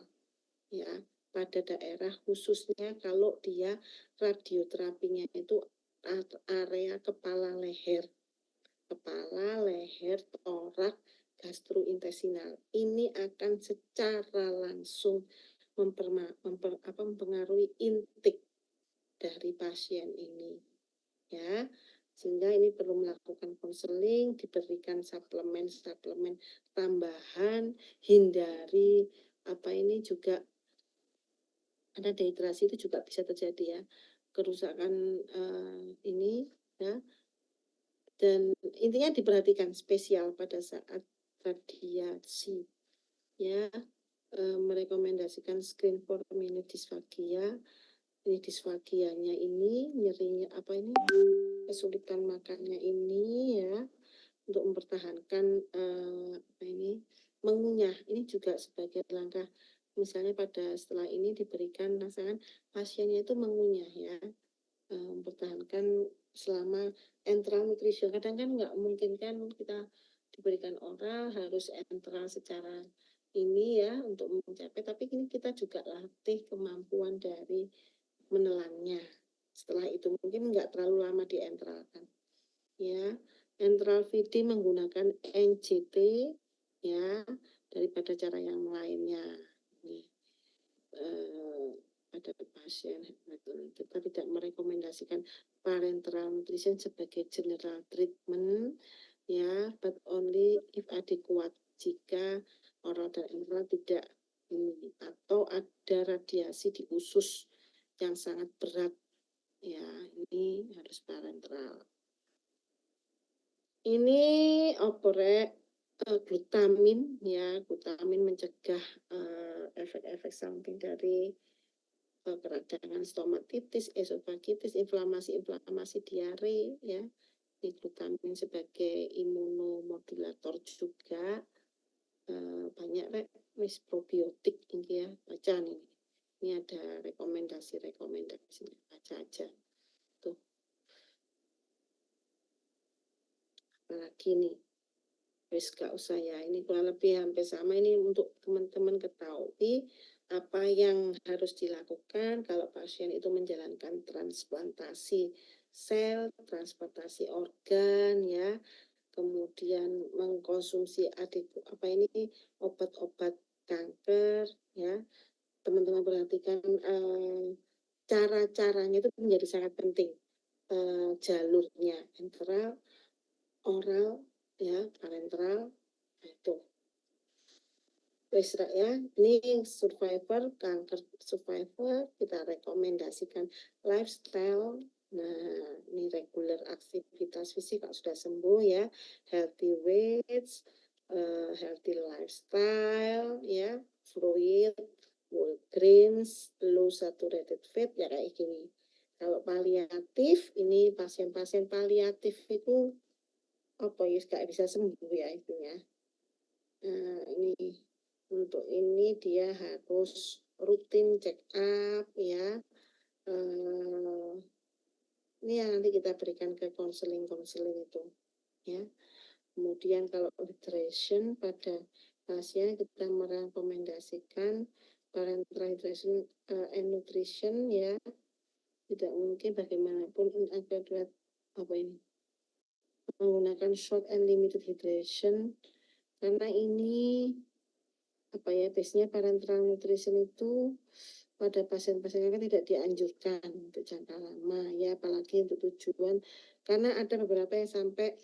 ya pada daerah khususnya kalau dia radioterapinya itu area kepala leher, torak, gastrointestinal. Ini akan secara langsung mempengaruhi intake dari pasien ini ya, sehingga ini perlu melakukan konseling, diberikan suplemen tambahan, hindari juga ada dehidrasi itu juga bisa terjadi ya, kerusakan ini ya Dan intinya diperhatikan spesial pada saat radiasi, ya. Merekomendasikan screen for minute disfagia. Ini disfagianya ini, nyerinya apa ini, kesulitan makannya ini, ya, untuk mempertahankan apa ini, mengunyah. Ini juga sebagai langkah, misalnya pada setelah ini diberikan rasakan pasiennya itu mengunyah, ya, mempertahankan selama enteral nutrition. Kadang kan nggak mungkin kan kita diberikan oral harus enteral secara ini, ya, untuk mencapai, tapi ini kita juga latih kemampuan dari menelannya. Setelah itu mungkin nggak terlalu lama di enteral kan, ya. Enteral feeding menggunakan NGT, ya, daripada cara yang lainnya. Nih, pada pasien kita tidak merekomendasikan parenteral nutrition sebagai general treatment, ya, but only if adequate, jika oral dan enteral tidak ini atau ada radiasi di usus yang sangat berat, ya, ini harus parenteral. Ini oporek glutamin, ya, glutamin mencegah efek-efek samping dari keradangan stomatitis, esofagitis, inflamasi diare, ya. Ini glutamin sebagai imunomodulator juga. Banyak wis probiotik ini, ya, baca nih. Ini ada rekomendasinya, baca aja. Tuh. Apalagi nih. Wis gak usah ya, ini kurang lebih hampir sama. Ini untuk teman-teman ketahui apa yang harus dilakukan kalau pasien itu menjalankan transplantasi sel, transplantasi organ, ya, kemudian mengkonsumsi obat-obat kanker, ya. Teman-teman perhatikan cara-caranya itu menjadi sangat penting. Jalurnya enteral, oral, ya, parenteral, itu. Wes, ya, ini survivor, kanker survivor, kita rekomendasikan lifestyle. Nah, ini regular aktivitas fisik kalau sudah sembuh, ya, healthy weights, healthy lifestyle, ya, fluid, whole grains, low saturated fat, ya, kayak gini. Kalau paliatif, ini pasien-pasien paliatif itu apa ya, gak bisa sembuh, ya, intinya. Nah, ini untuk ini dia harus rutin check up, ya. Ini yang nanti kita berikan ke konseling itu, ya. Kemudian kalau hydration pada pasien kita merekomendasikan parenteral hydration and nutrition, ya. Tidak mungkin bagaimanapun inadequate apa ini menggunakan short and limited hydration, karena ini apa ya, biasanya parenteral nutrition itu pada pasien-pasien kan tidak dianjurkan untuk jangka lama, ya, apalagi untuk tujuan, karena ada beberapa yang sampai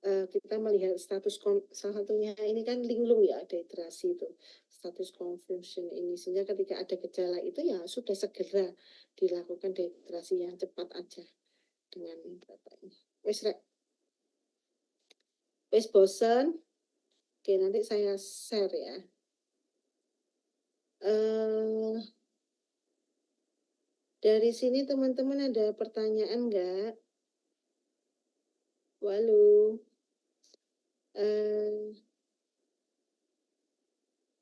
kita melihat status salah satunya ini kan linglung, ya, dehidrasi itu, status confusion ini, sehingga ketika ada gejala itu ya sudah segera dilakukan dehidrasi yang cepat aja dengan berapa ini. Wes bosan? Oke, nanti saya share, ya. Dari sini teman-teman ada pertanyaan nggak? Walu.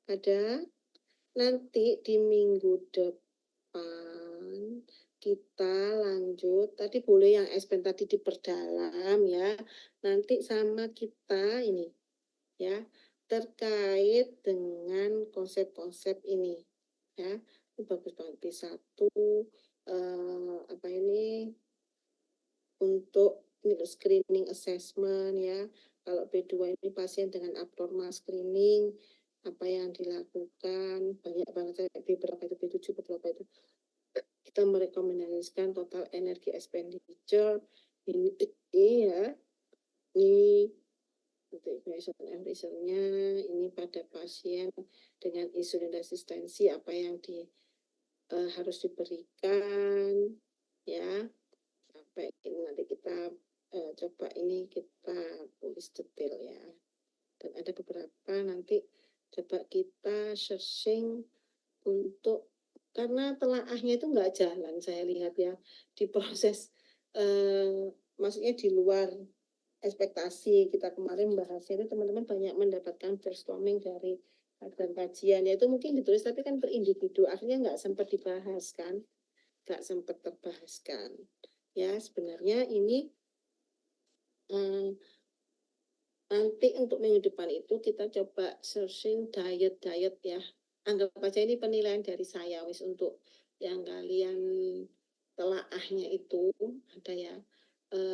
Ada? Nanti di minggu depan kita lanjut. Tadi boleh yang expen tadi diperdalam, ya. Nanti sama kita ini, ya, terkait dengan konsep-konsep ini, ya. Ini bagus banget. B1 apa ini untuk screening assessment, ya. Kalau B2 ini pasien dengan abnormal screening, apa yang dilakukan, banyak banget, beberapa itu B7, beberapa itu kita merekomendasikan total energi expenditure ini, ya, ini untuk evaluation-nya ini pada pasien dengan insulin resistensi apa yang harus diberikan, ya, sampai ini nanti kita coba ini kita tulis detail ya. Dan ada beberapa nanti coba kita searching untuk, karena telaahnya itu nggak jalan saya lihat ya di proses, maksudnya di luar ekspektasi kita kemarin bahasnya itu teman-teman banyak mendapatkan brainstorming dari dan kajian ya itu mungkin ditulis tapi kan berindividu akhirnya nggak sempat dibahas kan, nggak sempat terbahaskan ya sebenarnya ini nanti untuk minggu depan itu kita coba searching diet ya. Anggap aja ini penilaian dari saya wis untuk yang kalian telaahnya itu ada ya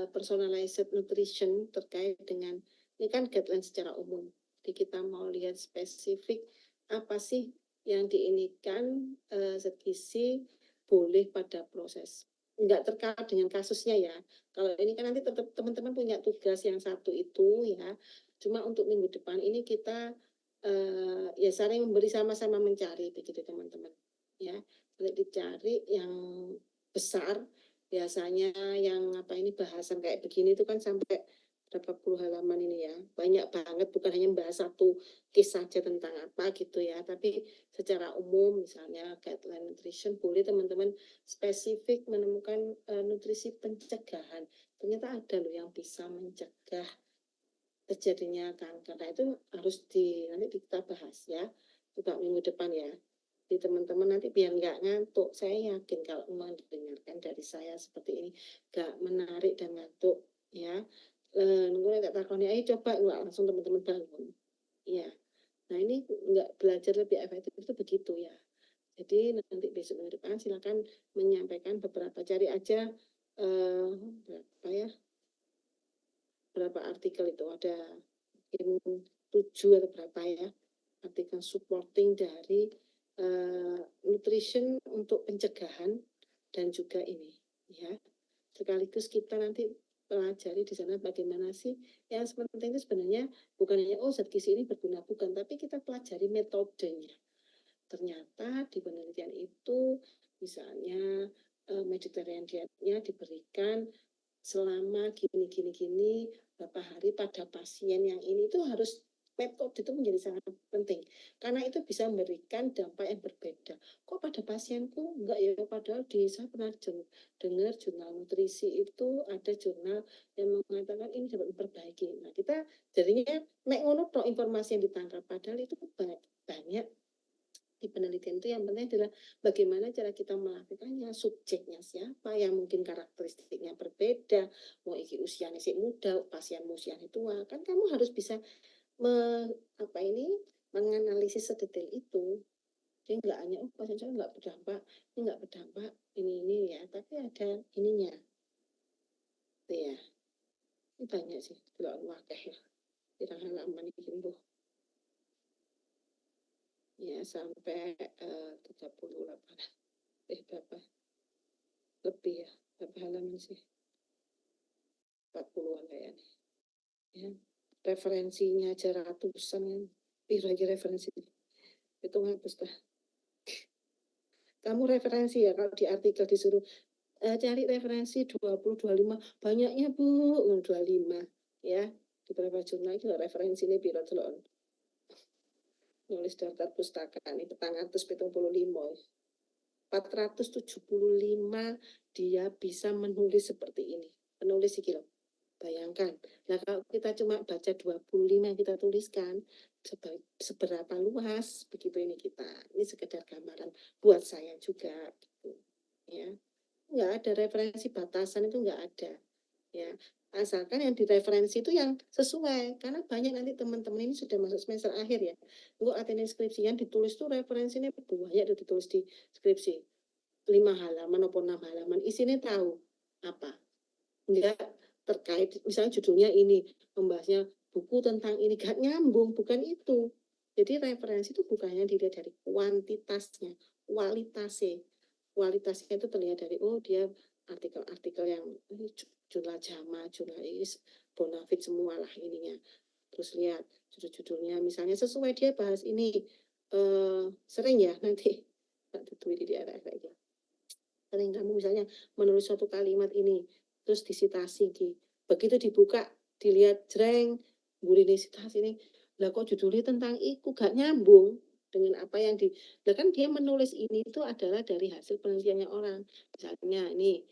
personalized nutrition terkait dengan ini kan guideline secara umum. Jadi kita mau lihat spesifik apa sih yang diinikan zat gizi boleh pada proses. Enggak terkait dengan kasusnya ya. Kalau ini kan nanti tetap teman-teman punya tugas yang satu itu ya. Cuma untuk minggu depan ini kita ya saling memberi sama-sama mencari begitu teman-teman. Ya, dicari yang besar. Biasanya yang apa ini bahasan kayak begini itu kan sampai berapa puluh halaman ini ya. Banyak banget bukan hanya bahas satu case saja tentang apa gitu ya, tapi secara umum misalnya guideline nutrition boleh teman-teman spesifik menemukan nutrisi pencegahan. Ternyata ada loh yang bisa mencegah terjadinya kanker. Nah itu harus nanti kita bahas ya, juga minggu depan ya. Di teman-teman nanti biar nggak ngantuk. Saya yakin kalau mendengarkan dari saya seperti ini nggak menarik dan ngantuk ya. Nunggu tak takoni, ayo coba nggak langsung teman-teman bangun. Iya. Nah ini nggak belajar lebih efektif itu begitu ya. Jadi nanti besok minggu depan silakan menyampaikan beberapa, cari aja berapa ya, berapa artikel itu ada mungkin 7 atau berapa ya artikel supporting dari nutrition untuk pencegahan dan juga ini ya sekaligus kita nanti pelajari di sana bagaimana sih yang penting itu sebenarnya bukan hanya oh zat gizi ini berguna bukan tapi kita pelajari metodenya. Ternyata di penelitian itu misalnya Mediterranean dietnya diberikan selama gini berapa hari pada pasien yang ini itu harus metode itu menjadi sangat penting karena itu bisa memberikan dampak yang berbeda. Kok pada pasienku enggak ya, padahal saya pernah dengar jurnal nutrisi itu ada jurnal yang mengatakan ini dapat memperbaiki. Nah kita jadinya nek ngono informasi yang ditangkap padahal itu banyak di penelitian itu yang penting adalah bagaimana cara kita melakukannya, subjeknya siapa yang mungkin karakteristiknya berbeda, mau iki usianya si muda, pasien usianya tua, kan kamu harus bisa menganalisis sedetail itu. Jadi nggak hanya pasien saya nggak berdampak, ini ya, tapi ada ininya, tuh ya. Ini banyak sih, belum wakeh ya, tidak halaman ini ya sampai 38 berapa lebih ya berapa halaman sih 40-an kayaknya ya referensinya aja ratusan kan piro aja referensi itu ngapus dah kamu referensi ya kalau di artikel disuruh cari referensi 20-25 banyaknya bu 25 ya di beberapa jurnal itu referensi ini piro telon nulis daftar pustaka ini petang 475 475 dia bisa menulis seperti ini penulis sih kilo bayangkan nah kalau kita cuma baca 25 yang kita tuliskan seberapa luas begitu ini sekedar gambaran buat saya juga gitu ya nggak ada referensi batasan itu nggak ada ya asalkan yang direferensi itu yang sesuai karena banyak nanti teman-teman ini sudah masuk semester akhir ya untuk latihan skripsi yang ditulis tuh referensinya banyak itu ditulis di skripsi 5 halaman atau 6 halaman isinya tahu apa enggak terkait misalnya judulnya ini membahasnya buku tentang ini gak nyambung bukan itu jadi referensi itu bukannya dilihat dari kuantitasnya kualitasnya itu terlihat dari oh dia artikel-artikel yang jurnal JAMA jurnal IS Bonafit semua lah ininya terus lihat judul-judulnya misalnya sesuai dia bahas ini sering ya nanti tweet di daerah kayak gitu sering kamu misalnya menulis suatu kalimat ini terus disitasi Begitu dibuka, dilihat jreng, mburine citasi ini, lah kok judulnya tentang iku, gak nyambung dengan apa yang lah kan dia menulis ini itu adalah dari hasil penelitiannya orang. Misalnya ini,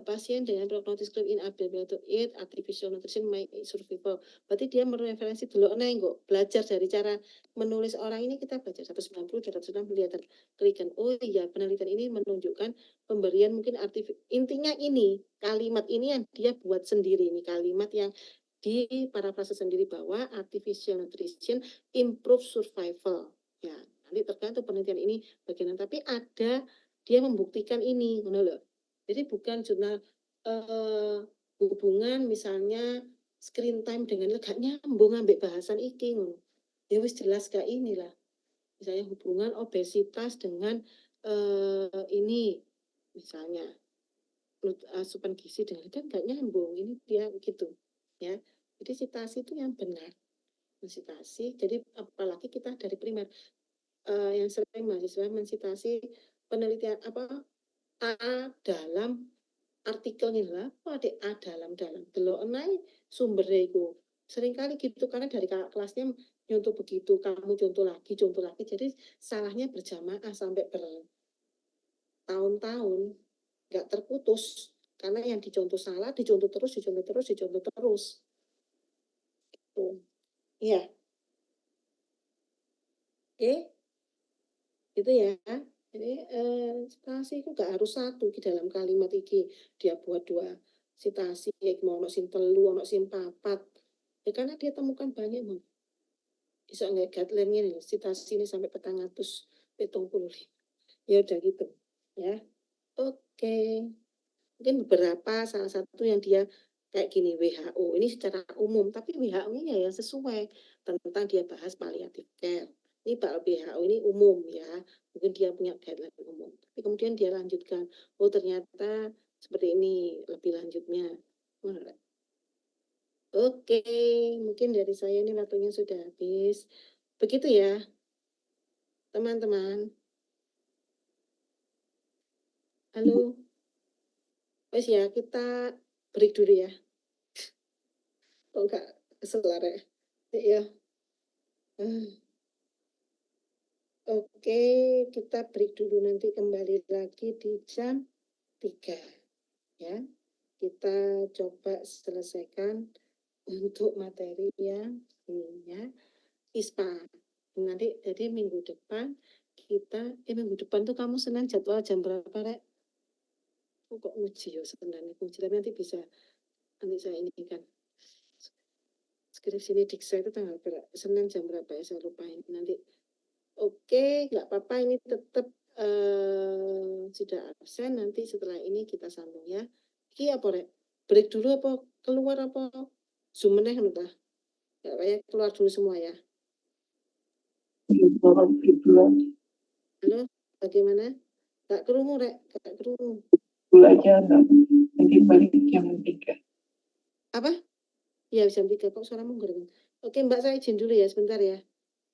pasien dengan prognosis in ability to eat, artificial nutrition may survival. Berarti dia mereferensi dulu kok belajar dari cara menulis orang ini, kita belajar 190, 260 lihat kalikan. Oh iya, penelitian ini menunjukkan pemberian mungkin intinya ini, kalimat ini yang dia buat sendiri, ini kalimat yang di parafrase sendiri bahwa artificial nutrition improve survival. Ya, nanti tergantung penelitian ini bagian, tapi ada dia membuktikan ini, loh. Jadi bukan jurnal hubungan misalnya screen time dengan gak nyambung ambek bahasan iki ngono. Ya wis jelas gak inilah. Misalnya hubungan obesitas dengan ini misalnya asupan gizi dengan kan gak nyambung. Ini dia gitu ya. Jadi citasi itu yang benar. Mensitasi. Jadi apalagi kita dari primer yang sering mahasiswa mensitasi penelitian apa A dalam artikelnya lah, apa ada A dalam delok enai sumbernya itu seringkali gitu karena dari kelasnya nyontoh begitu, kamu contoh lagi, jadi salahnya berjamaah sampai bertahun-tahun nggak terputus karena yang dicontoh salah, dicontoh terus gitu. Iya, oke, itu ya. Jadi citasi itu gak harus satu di dalam kalimat iki. Dia buat dua citasi, mau ono sing telu, ono sing papat. Ya karena dia temukan banyak, Bang. Bisa nggak guideline ini, citasi ini sampai 470. Ya udah gitu. Ya. Oke. Mungkin beberapa salah satu yang dia kayak gini WHO ini secara umum, tapi WHO-nya ya yang sesuai tentang dia bahas palliative care. Ini Pak WHO ini umum ya, mungkin dia punya guideline umum. Tapi kemudian dia lanjutkan, oh ternyata seperti ini lebih lanjutnya. Oke, mungkin dari saya ini waktunya sudah habis. Begitu ya, teman-teman. Halo, wes ya kita break dulu ya. Kok enggak keselar ya? Ya. Oke, kita break dulu, nanti kembali lagi di jam 3 ya. Kita coba selesaikan untuk materi yang ininya ISPA. Nanti jadi minggu depan kita minggu depan tuh kamu Senin jadwal jam berapa, Rek? Kok uji ya sebenarnya uji, tapi nanti bisa nanti saya ini kan skripsi ini diksa itu tanggal berapa? Senin jam berapa ya, saya lupa ini nanti. Oke, nggak apa-apa, ini tetap tidak absen, nanti setelah ini kita sambung ya. Iki apa, Rek? Break dulu apa keluar apa Zoom meneh ngono ta? Nggak kayak keluar dulu semua ya. Halo, bagaimana? Nggak kerungu, Rek? Nggak kerungu. Dulu aja, nanti balik jam 3. Apa? Ya, jam 3. Kok suaramu nggak? Oke, Mbak, saya izin dulu ya sebentar ya.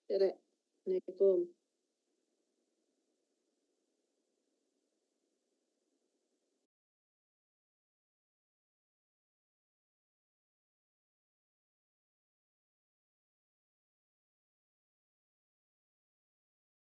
Rek. Assalamualaikum.